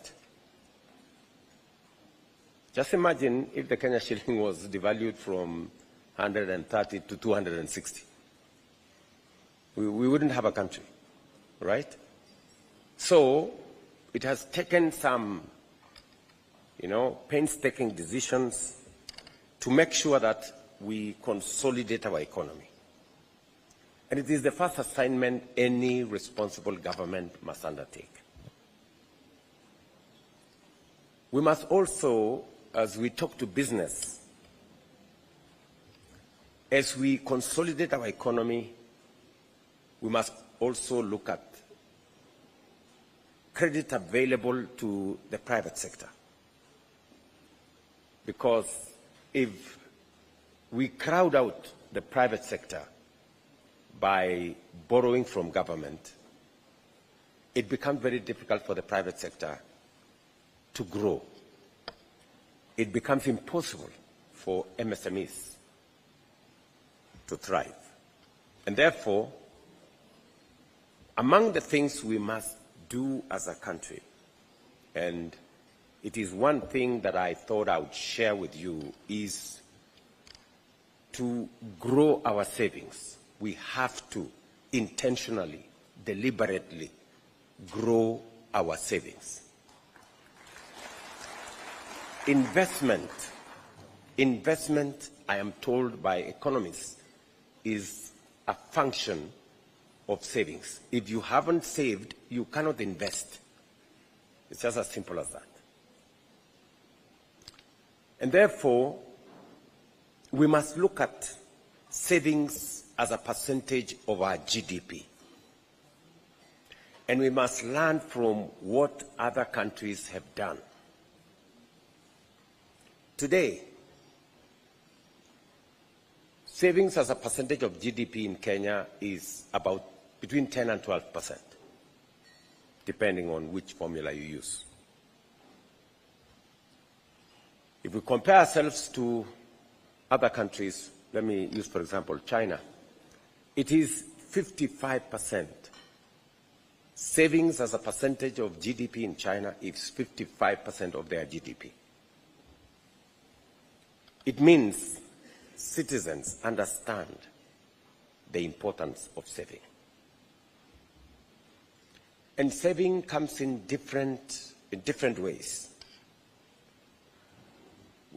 Just imagine if the Kenya shilling was devalued from 130 to 260. We wouldn't have a country, right? So it has taken some, painstaking decisions to make sure that we consolidate our economy. And it is the first assignment any responsible government must undertake. We must also, as we talk to business, as we consolidate our economy, we must also look at credit available to the private sector. Because if we crowd out the private sector by borrowing from government, it becomes very difficult for the private sector to grow. It becomes impossible for MSMEs to thrive. And therefore, among the things we must do as a country, and it is one thing that I thought I would share with you, is to grow our savings. We have to intentionally, deliberately grow our savings. investment, I am told by economists, is a function of savings. If you haven't saved, you cannot invest. It's just as simple as that. And therefore, we must look at savings as a percentage of our GDP. And we must learn from what other countries have done. Today, savings as a percentage of GDP in Kenya is about between 10 and 12%, depending on which formula you use. If we compare ourselves to other countries, let me use, for example, China, it is 55%. Savings as a percentage of GDP in China is 55% of their GDP. It means citizens understand the importance of saving. And saving comes in different ways.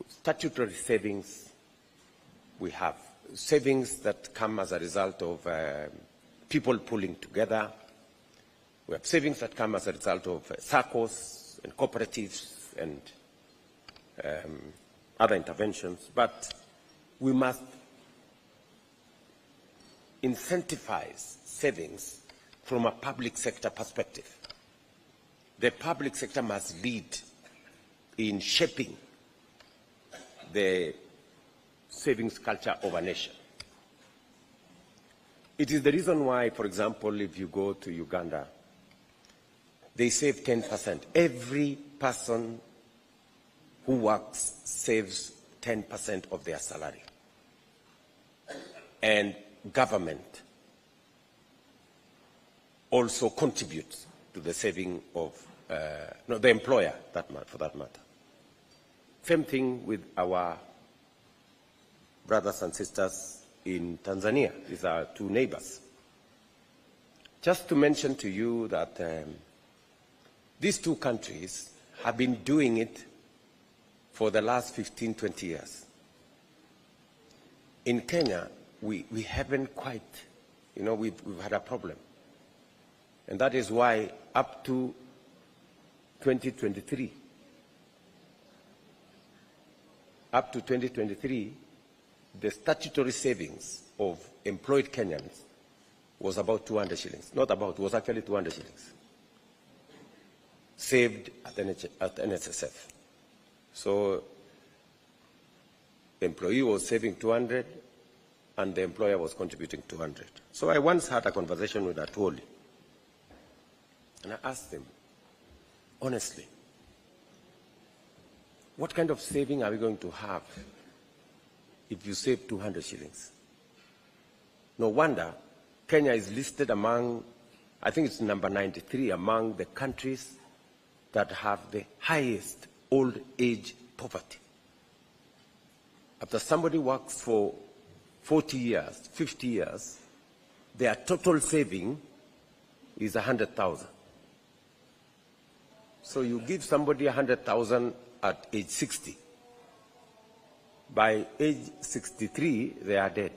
Statutory savings, we have savings that come as a result of people pulling together. We have savings that come as a result of SACCOs and cooperatives and other interventions. But we must incentivize savings from a public sector perspective. The public sector must lead in shaping the savings culture of a nation. It is the reason why, for example, if you go to Uganda, they save 10%. Every person who works saves 10% of their salary. And government also contributes to the saving of, the employer, for that matter. Same thing with our brothers and sisters in Tanzania. These are two neighbors. Just to mention to you that these two countries have been doing it for the last 15, 20 years. In Kenya, we haven't quite, we've had a problem. And that is why up to 2023, the statutory savings of employed Kenyans was about 200 shillings. Not about, it was actually 200 shillings. Saved at NSSF. So the employee was saving 200 and the employer was contributing 200. So I once had a conversation with Atwoli and I asked him, honestly, what kind of saving are we going to have if you save 200 shillings? No wonder Kenya is listed among, I think it's number 93, among the countries that have the highest old age poverty. After somebody works for 40 years, 50 years, their total saving is 100,000. So you give somebody 100,000 at age 60. By age 63, they are dead.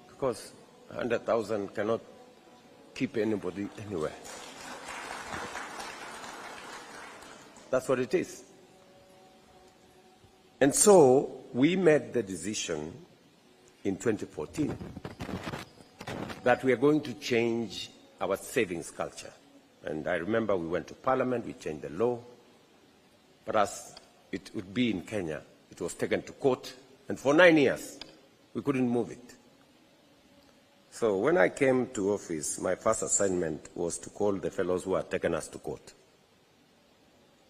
Because 100,000 cannot keep anybody anywhere. That's what it is. And so we made the decision in 2014 that we are going to change our savings culture. And I remember we went to Parliament, we changed the law, but as it would be in Kenya, it was taken to court, and for 9 years, we couldn't move it. So when I came to office, my first assignment was to call the fellows who had taken us to court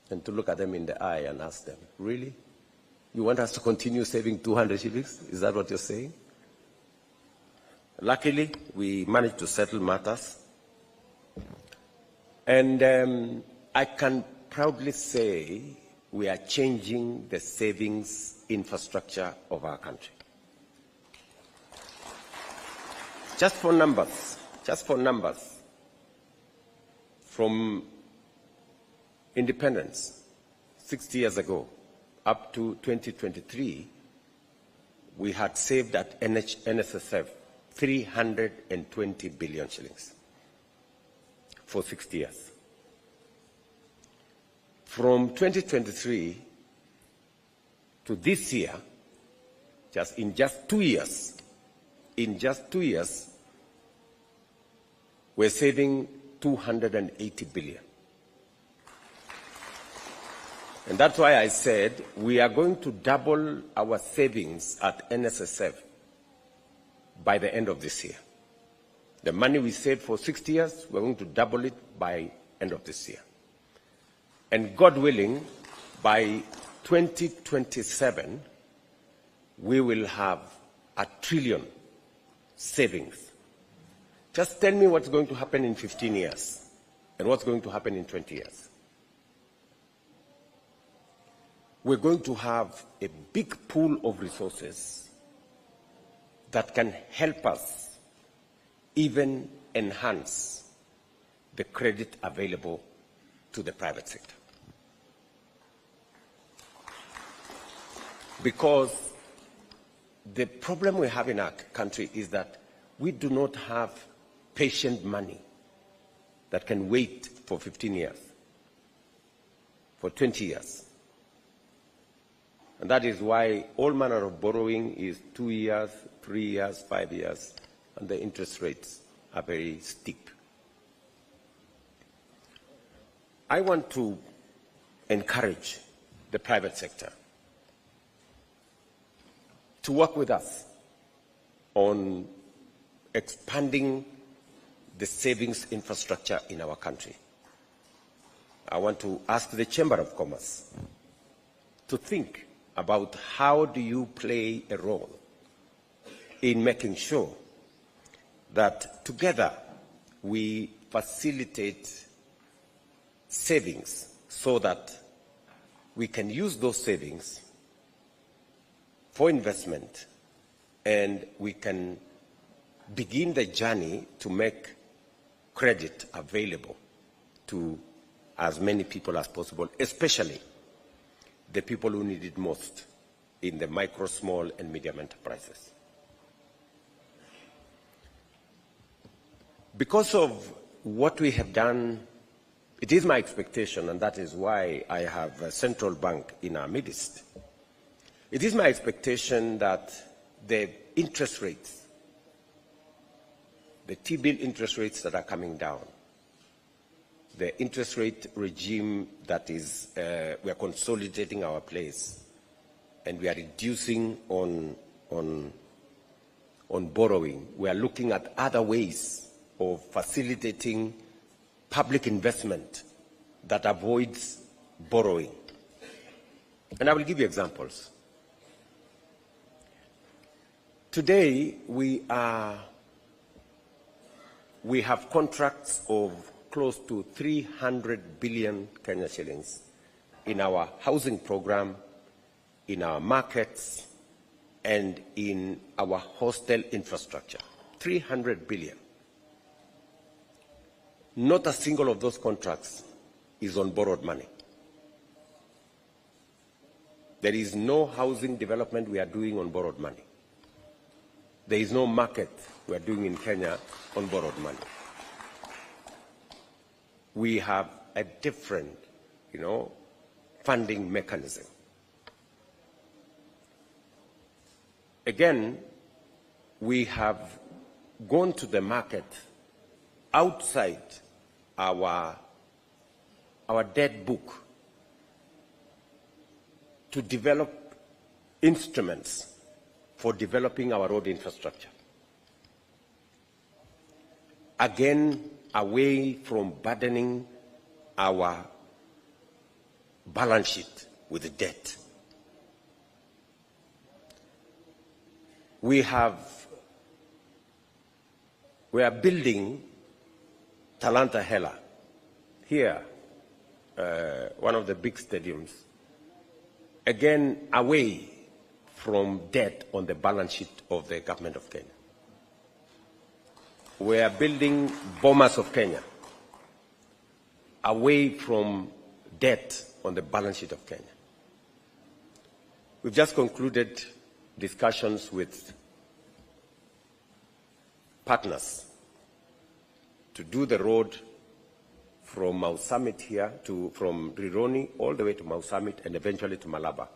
and to look at them in the eye and ask them, really? You want us to continue saving 200 shillings? Is that what you're saying? Luckily, we managed to settle matters. And I can proudly say we are changing the savings infrastructure of our country. Just for numbers, from independence 60 years ago, up to 2023, we had saved at NSSF 320 billion shillings for 60 years. From 2023 to this year, in just 2 years, we're saving 280 billion. And that's why I said we are going to double our savings at NSSF by the end of this year. The money we saved for 60 years, we're going to double it by end of this year. And God willing, by 2027, we will have 1 trillion savings. Just tell me what's going to happen in 15 years and what's going to happen in 20 years. We're going to have a big pool of resources that can help us even enhance the credit available to the private sector. Because the problem we have in our country is that we do not have patient money that can wait for 15 years, for 20 years. And that is why all manner of borrowing is 2 years, 3 years, 5 years, and the interest rates are very steep. I want to encourage the private sector to work with us on expanding the savings infrastructure in our country. I want to ask the Chamber of Commerce to think about how do you play a role in making sure that together we facilitate savings so that we can use those savings for investment and we can begin the journey to make credit available to as many people as possible, especially the people who need it most in the micro, small, and medium enterprises. Because of what we have done, it is my expectation, and that is why I have a central bank in our midst. It is my expectation that the interest rates, the T-bill interest rates that are coming down, the interest rate regime that is, we are consolidating our place, and we are reducing on borrowing. We are looking at other ways of facilitating public investment that avoids borrowing. And I will give you examples. Today, we have contracts of close to 300 billion Kenya shillings in our housing program, in our markets, and in our hostel infrastructure. 300 billion. Not a single of those contracts is on borrowed money. There is no housing development we are doing on borrowed money. There is no market we are doing in Kenya on borrowed money. We have a different, funding mechanism. Again, we have gone to the market outside our debt book to develop instruments for developing our road infrastructure. Again, away from burdening our balance sheet with debt. We are building Talanta Hela here, one of the big stadiums, again away from debt on the balance sheet of the government of Kenya. We are building Bomas of Kenya away from debt on the balance sheet of Kenya. We've just concluded discussions with partners to do the road from Mau Summit here from Rironi all the way to Mau Summit and eventually to Malaba.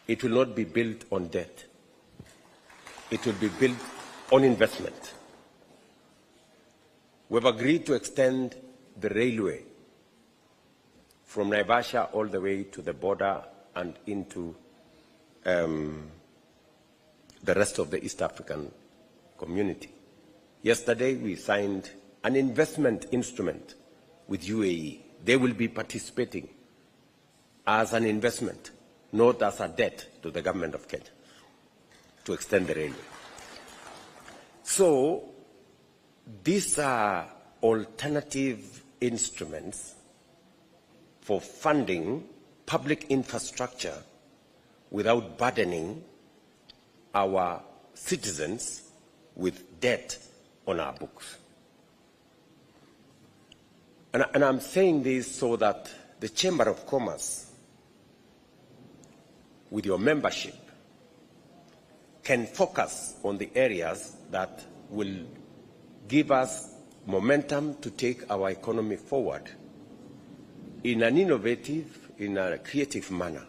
It will not be built on debt. It will be built on investment. We've agreed to extend the railway from Naivasha all the way to the border and into the rest of the East African community. Yesterday, we signed an investment instrument with UAE. They will be participating as an investment, not as a debt to the government of Kenya, to extend the railway. So, these are alternative instruments for funding public infrastructure without burdening our citizens with debt on our books. And I'm saying this so that the Chamber of Commerce, with your membership, can focus on the areas that will give us momentum to take our economy forward in an innovative, in a creative manner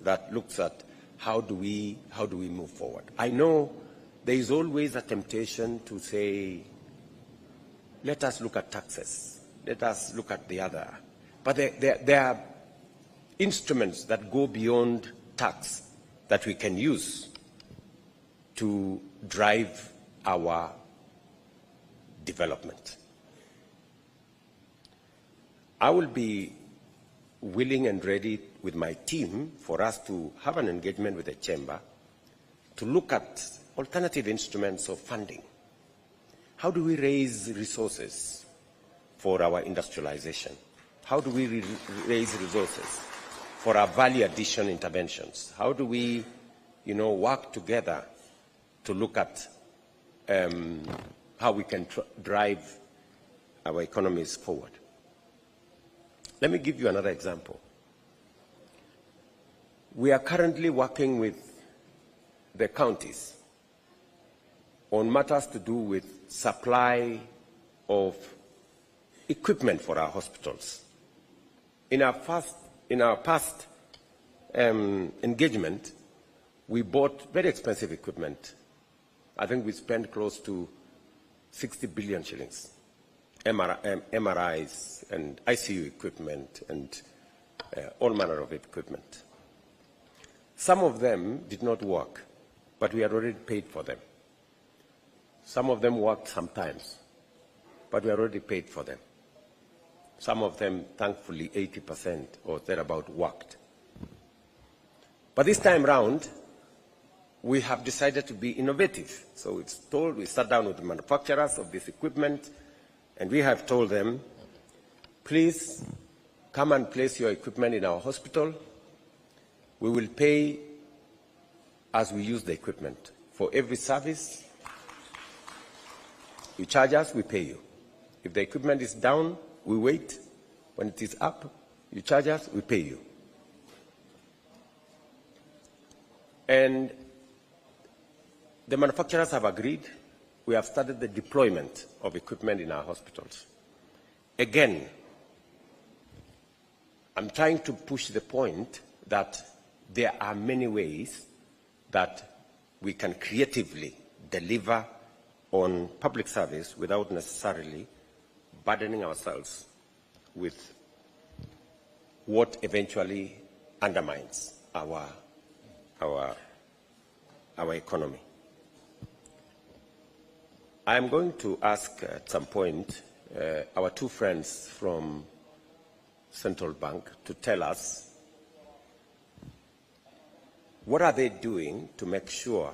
that looks at how do we move forward. I know there is always a temptation to say, let us look at taxes, let us look at the other. But there are instruments that go beyond tax that we can use to drive our development. I will be willing and ready with my team for us to have an engagement with the Chamber to look at alternative instruments of funding. How do we raise resources for our industrialization? How do we raise resources for our value addition interventions? How do we, work together to look at how we can drive our economies forward? Let me give you another example. We are currently working with the counties on matters to do with supply of equipment for our hospitals. In our past engagement, we bought very expensive equipment. I think we spent close to 60 billion shillings. MRIs and ICU equipment and all manner of equipment. Some of them did not work, but we had already paid for them. Some of them worked sometimes, but we had already paid for them. Some of them, thankfully, 80% or thereabout worked. But this time round, we have decided to be innovative. So we sat down with the manufacturers of this equipment, and we have told them, please come and place your equipment in our hospital. We will pay as we use the equipment. For every service you charge us, we pay you. If the equipment is down, we wait. When it is up, you charge us, we pay you. And the manufacturers have agreed. We have started the deployment of equipment in our hospitals. Again, I'm trying to push the point that there are many ways that we can creatively deliver on public service without necessarily burdening ourselves with what eventually undermines our economy. I'm going to ask at some point our two friends from Central Bank to tell us what are they doing to make sure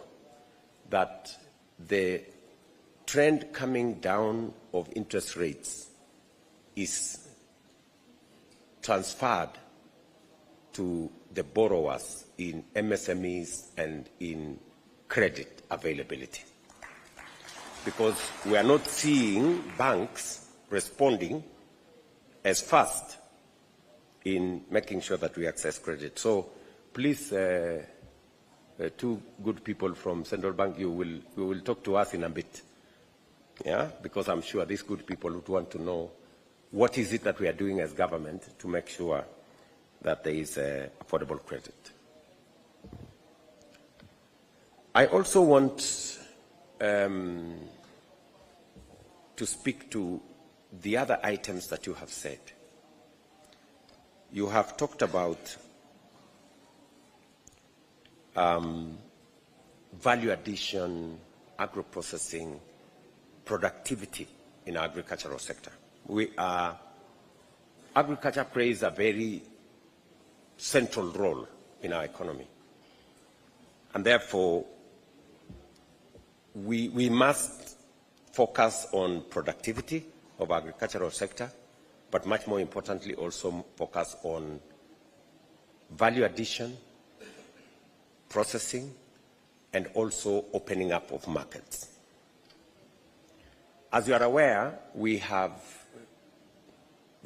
that the trend coming down of interest rates is transferred to the borrowers in MSMEs and in credit availability. Because we are not seeing banks responding as fast in making sure that we access credit. So please, two good people from Central Bank, you will talk to us in a bit. Yeah, because I'm sure these good people would want to know what is it that we are doing as government to make sure that there is affordable credit. I also want to speak to the other items that you have said. You have talked about value addition, agro-processing, productivity in our agricultural sector. Agriculture plays a very central role in our economy. And therefore, we must focus on productivity of our agricultural sector, but much more importantly also focus on value addition, processing, and also opening up of markets. As you are aware, we have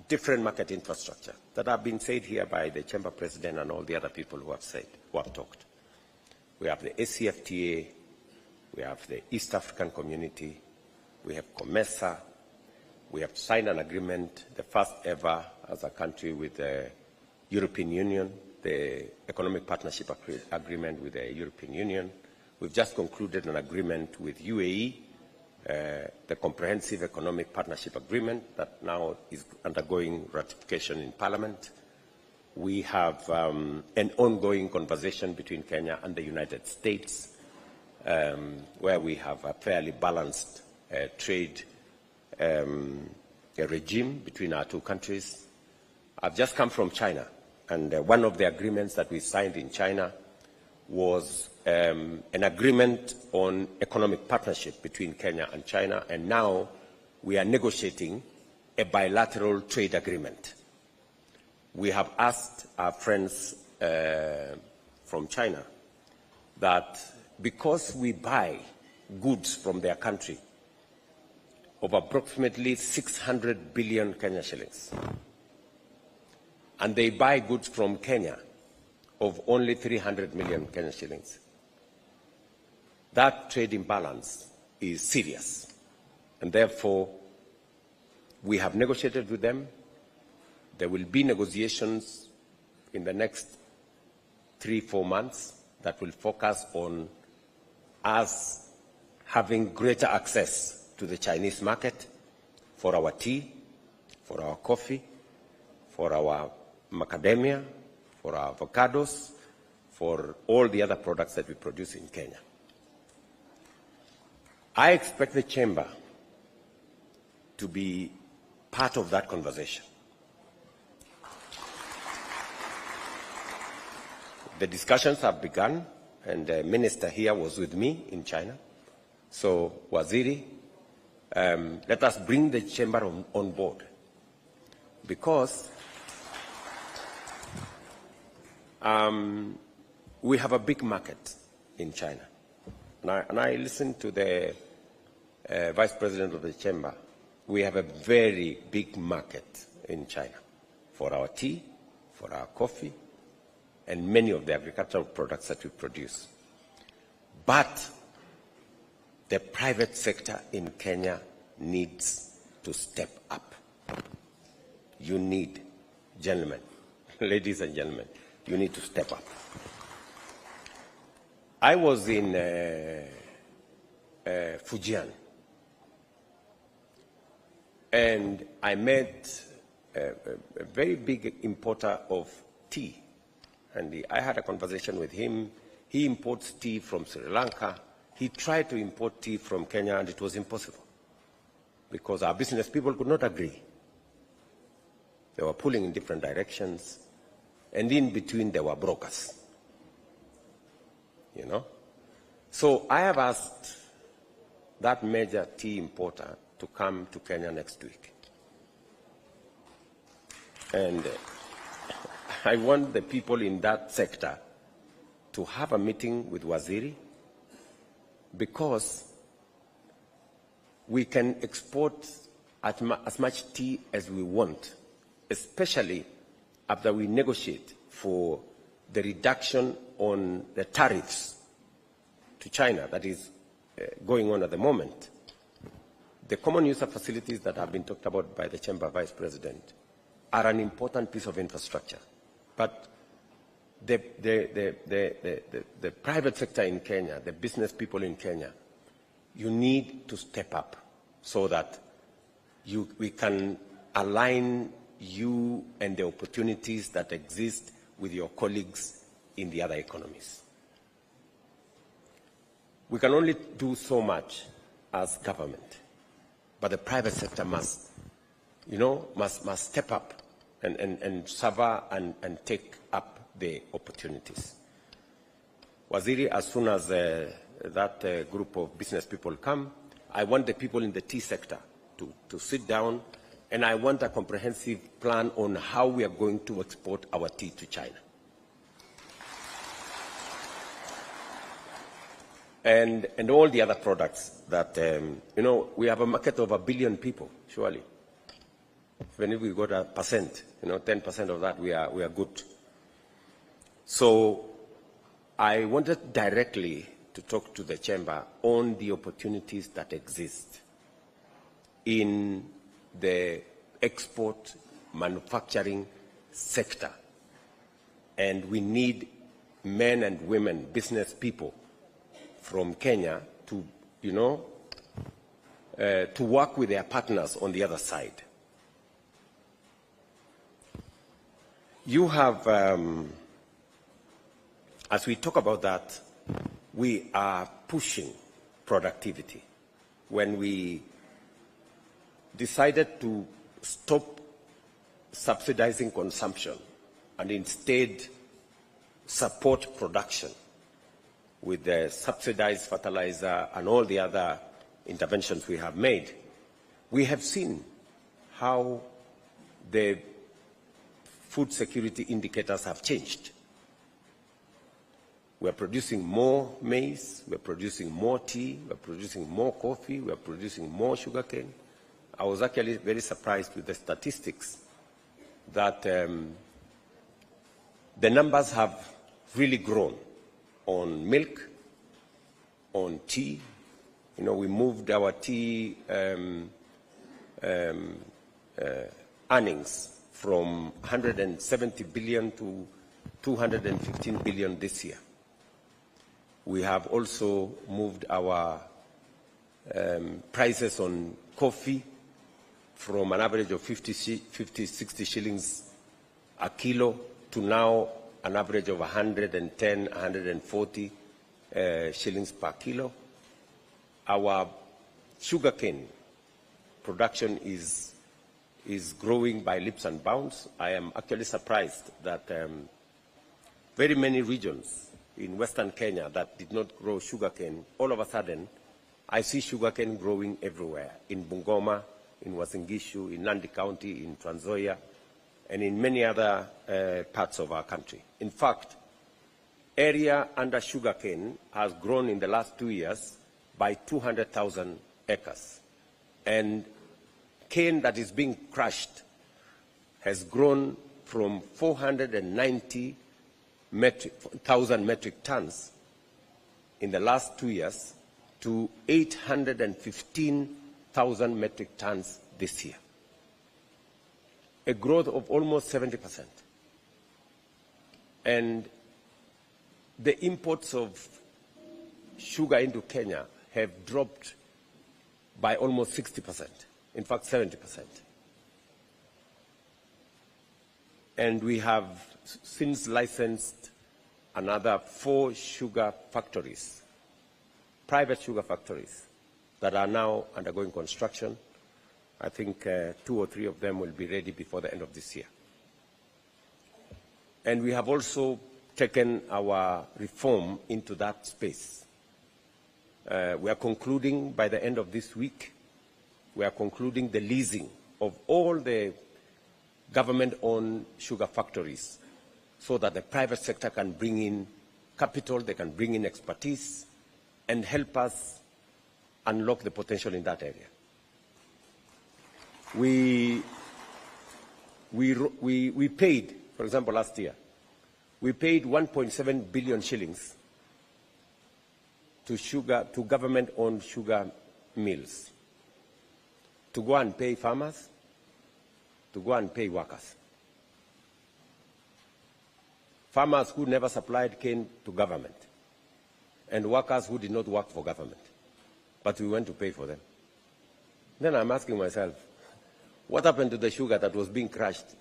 different market infrastructure that have been said here by the Chamber President and all the other people who have talked. We have the ACFTA, we have the East African Community, we have COMESA, we have signed an agreement, the first ever as a country with the European Union, the Economic Partnership Agreement with the European Union. We've just concluded an agreement with UAE, the Comprehensive Economic Partnership Agreement that now is undergoing ratification in Parliament. We have an ongoing conversation between Kenya and the United States, where we have a fairly balanced trade regime between our two countries. I've just come from China, and one of the agreements that we signed in China was an agreement on economic partnership between Kenya and China, and now we are negotiating a bilateral trade agreement. We have asked our friends from China that because we buy goods from their country of approximately 600 billion Kenya shillings, and they buy goods from Kenya of only 300 million Kenya shillings, that trade imbalance is serious. And therefore, we have negotiated with them. There will be negotiations in the next 3-4 months that will focus on us having greater access to the Chinese market for our tea, for our coffee, for our macadamia, for our avocados, for all the other products that we produce in Kenya. I expect the Chamber to be part of that conversation. The discussions have begun, and the minister here was with me in China. So, Waziri, let us bring the Chamber on board, because we have a big market in China. And I listened to the Vice President of the Chamber. We have a very big market in China for our tea, for our coffee, and many of the agricultural products that we produce. But the private sector in Kenya needs to step up. You need, gentlemen, ladies and gentlemen, you need to step up. I was in Fujian, and I met a very big importer of tea. And I had a conversation with him. He imports tea from Sri Lanka. He tried to import tea from Kenya, and it was impossible because our business people could not agree. They were pulling in different directions, and in between there were brokers. You know? So I have asked that major tea importer to come to Kenya next week. And I want the people in that sector to have a meeting with Waziri, because we can export as much tea as we want, especially after we negotiate for the reduction on the tariffs to China that is going on at the moment, the common user facilities that have been talked about by the Chamber Vice President are an important piece of infrastructure. But the private sector in Kenya, the business people in Kenya, you need to step up so that we can align you and the opportunities that exist with your colleagues in the other economies. We can only do so much as government, but the private sector must step up and suffer and take up the opportunities. Waziri, as soon as that group of business people come, I want the people in the tea sector to sit down, and I want a comprehensive plan on how we are going to export our tea to China. And all the other products that, we have a market of 1 billion people, surely. Even if we got 1%, 10% of that, we are good. So I wanted directly to talk to the Chamber on the opportunities that exist in the export manufacturing sector. And we need men and women, business people from Kenya to, to work with their partners on the other side. You have, as we talk about that, we are pushing productivity. When we decided to stop subsidizing consumption and instead support production with the subsidized fertilizer and all the other interventions we have made, we have seen how the food security indicators have changed. We are producing more maize, we are producing more tea, we are producing more coffee, we are producing more sugarcane. I was actually very surprised with the statistics that the numbers have really grown on milk, on tea. We moved our tea earnings from 170 billion to 215 billion this year. We have also moved our prices on coffee from an average of 50, 60 shillings a kilo to now an average of 110, 140 shillings per kilo. Our sugarcane production is growing by leaps and bounds. I am actually surprised that very many regions in Western Kenya that did not grow sugarcane, all of a sudden, I see sugarcane growing everywhere, in Bungoma, in Uasin Gishu, in Nandi County, in Trans Nzoia, and in many other parts of our country. In fact, area under sugarcane has grown in the last 2 years by 200,000 acres. And cane that is being crushed has grown from 490,000 metric tons in the last 2 years to 815,000 metric tons this year. A growth of almost 70%. And the imports of sugar into Kenya have dropped by almost 60%, in fact 70%. And we have since licensed another 4 sugar factories, private sugar factories, that are now undergoing construction. I think 2 or 3 of them will be ready before the end of this year. And we have also taken our reform into that space. We are concluding by the end of this week, we are concluding the leasing of all the government-owned sugar factories so that the private sector can bring in capital, they can bring in expertise, and help us unlock the potential in that area. We paid For example, last year, we paid 1.7 billion shillings to government-owned sugar mills to go and pay farmers, to go and pay workers. Farmers who never supplied cane to government, and workers who did not work for government, but we went to pay for them. Then I'm asking myself, what happened to the sugar that was being crushed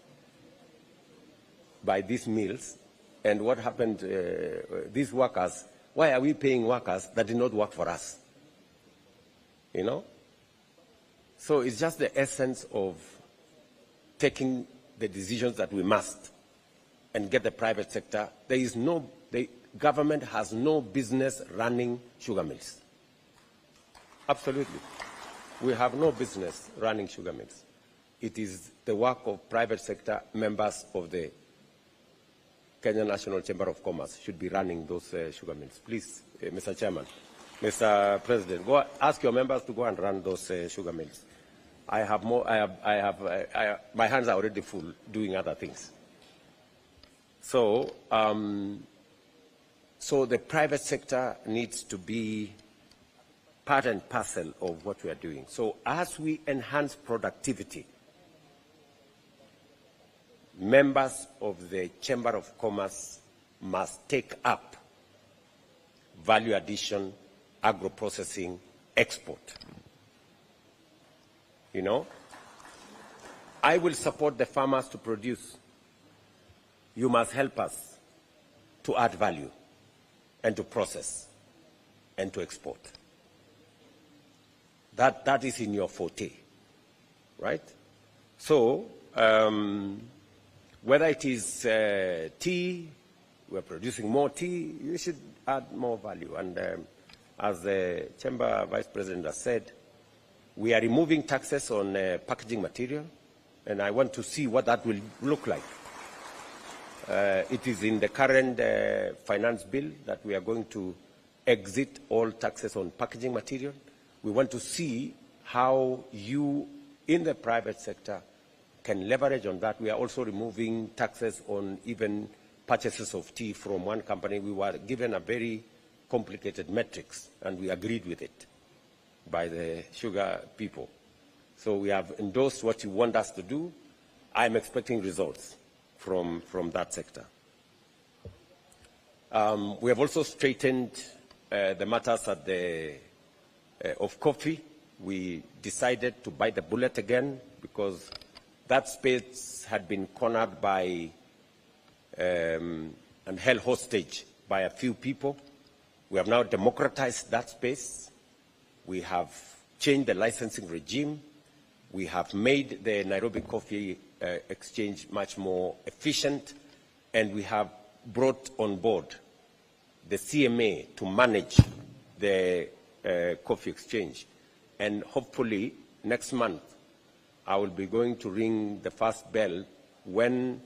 by these mills, and what happened to these workers? Why are we paying workers that did not work for us? You know? So it's just the essence of taking the decisions that we must and get the private sector. The government has no business running sugar mills. Absolutely. We have no business running sugar mills. It is the work of private sector members of the Kenya National Chamber of Commerce should be running those sugar mills. Please, Mr. Chairman, Mr. President, go ask your members to go and run those sugar mills. My hands are already full doing other things. So, so the private sector needs to be part and parcel of what we are doing. So as we enhance productivity, members of the Chamber of Commerce must take up value addition, agro-processing, export. You know, I will support the farmers to produce. You must help us to add value and to process and to export. That is in your forte, right? So, whether it is tea, we're producing more tea, you should add more value. And as the Chamber Vice President has said, we are removing taxes on packaging material, and I want to see what that will look like. It is in the current finance bill that we are going to exit all taxes on packaging material. We want to see how you, in the private sector, can leverage on that. We are also removing taxes on even purchases of tea from one company. We were given a very complicated matrix, and we agreed with it by the sugar people. So we have endorsed what you want us to do. I'm expecting results from that sector. We have also straightened the matters at of coffee. We decided to bite the bullet again because that space had been cornered by and held hostage by a few people. We have now democratized that space. We have changed the licensing regime. We have made the Nairobi Coffee Exchange much more efficient, and we have brought on board the CMA to manage the coffee exchange. And hopefully next month I will be going to ring the first bell when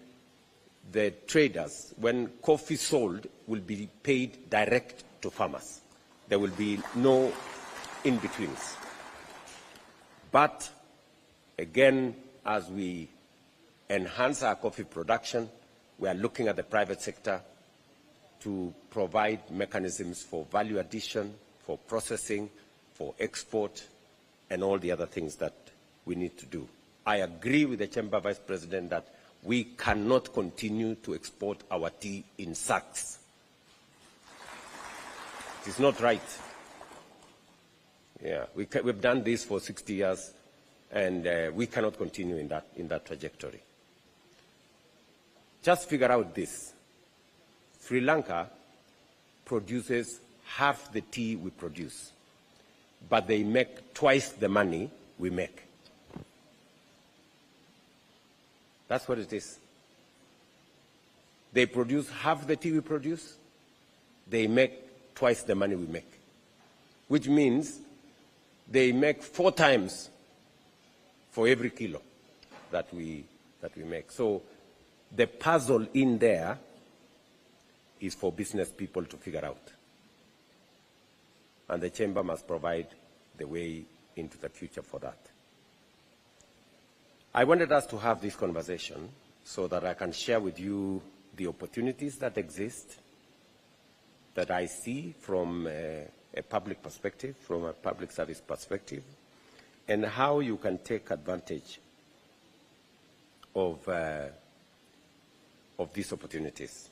the traders, when coffee sold, will be paid direct to farmers. There will be no in-betweens. But again, as we enhance our coffee production, we are looking at the private sector to provide mechanisms for value addition, for processing, for export, and all the other things that we need to do. I agree with the Chamber Vice President that we cannot continue to export our tea in sacks. It is not right. Yeah, we've done this for 60 years, and we cannot continue in that trajectory. Just figure out this. Sri Lanka produces half the tea we produce, but they make twice the money we make. That's what it is. They produce half the tea we produce, they make twice the money we make, which means they make 4 times for every kilo that we make. So the puzzle in there is for business people to figure out. And the Chamber must provide the way into the future for that. I wanted us to have this conversation so that I can share with you the opportunities that exist, that I see from a public perspective, from a public service perspective, and how you can take advantage of these opportunities.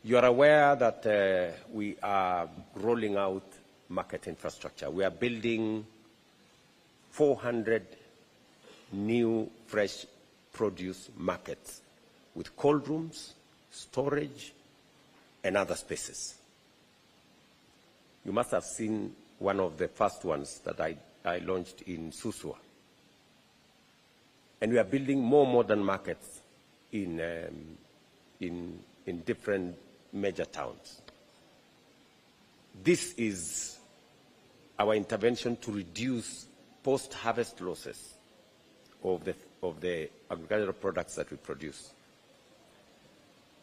You are aware that we are rolling out market infrastructure. We are building 400 new fresh produce markets with cold rooms, storage, and other spaces. You must have seen one of the first ones that I launched in Susua. And we are building more modern markets in different major towns. This is our intervention to reduce post-harvest losses of the agricultural products that we produce.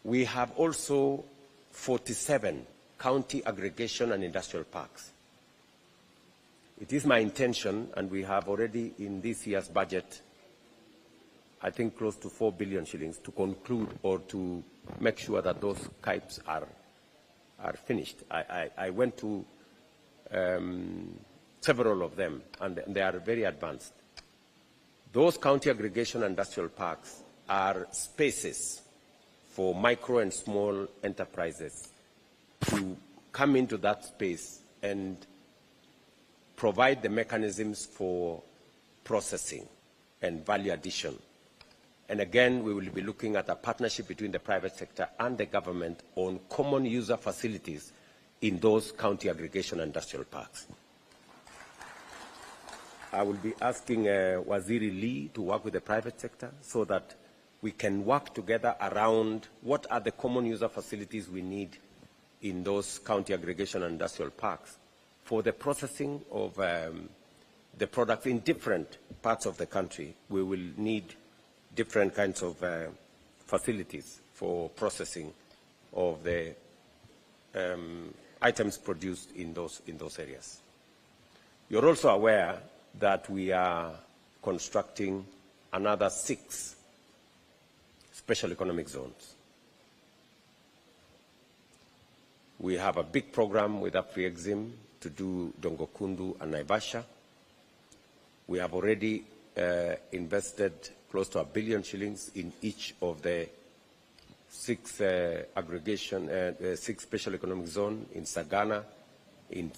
We have also 47 county aggregation and industrial parks. It is my intention, and we have already in this year's budget, I think close to 4 billion shillings, to conclude or to make sure that those KIPes are finished. I went to several of them, and they are very advanced. Those county aggregation and industrial parks are spaces for micro and small enterprises to come into that space and provide the mechanisms for processing and value addition. And again, we will be looking at a partnership between the private sector and the government on common user facilities in those county aggregation and industrial parks. I will be asking Waziri Lee to work with the private sector so that we can work together around what are the common user facilities we need in those county aggregation and industrial parks for the processing of the products in different parts of the country. We will need different kinds of facilities for processing of the items produced in those areas. You're also aware that we are constructing another 6 special economic zones. We have a big program with AfriExim to do Dongokundu and Naivasha. We have already invested close to 1 billion shillings in each of the 6 special economic zones in Sagana, in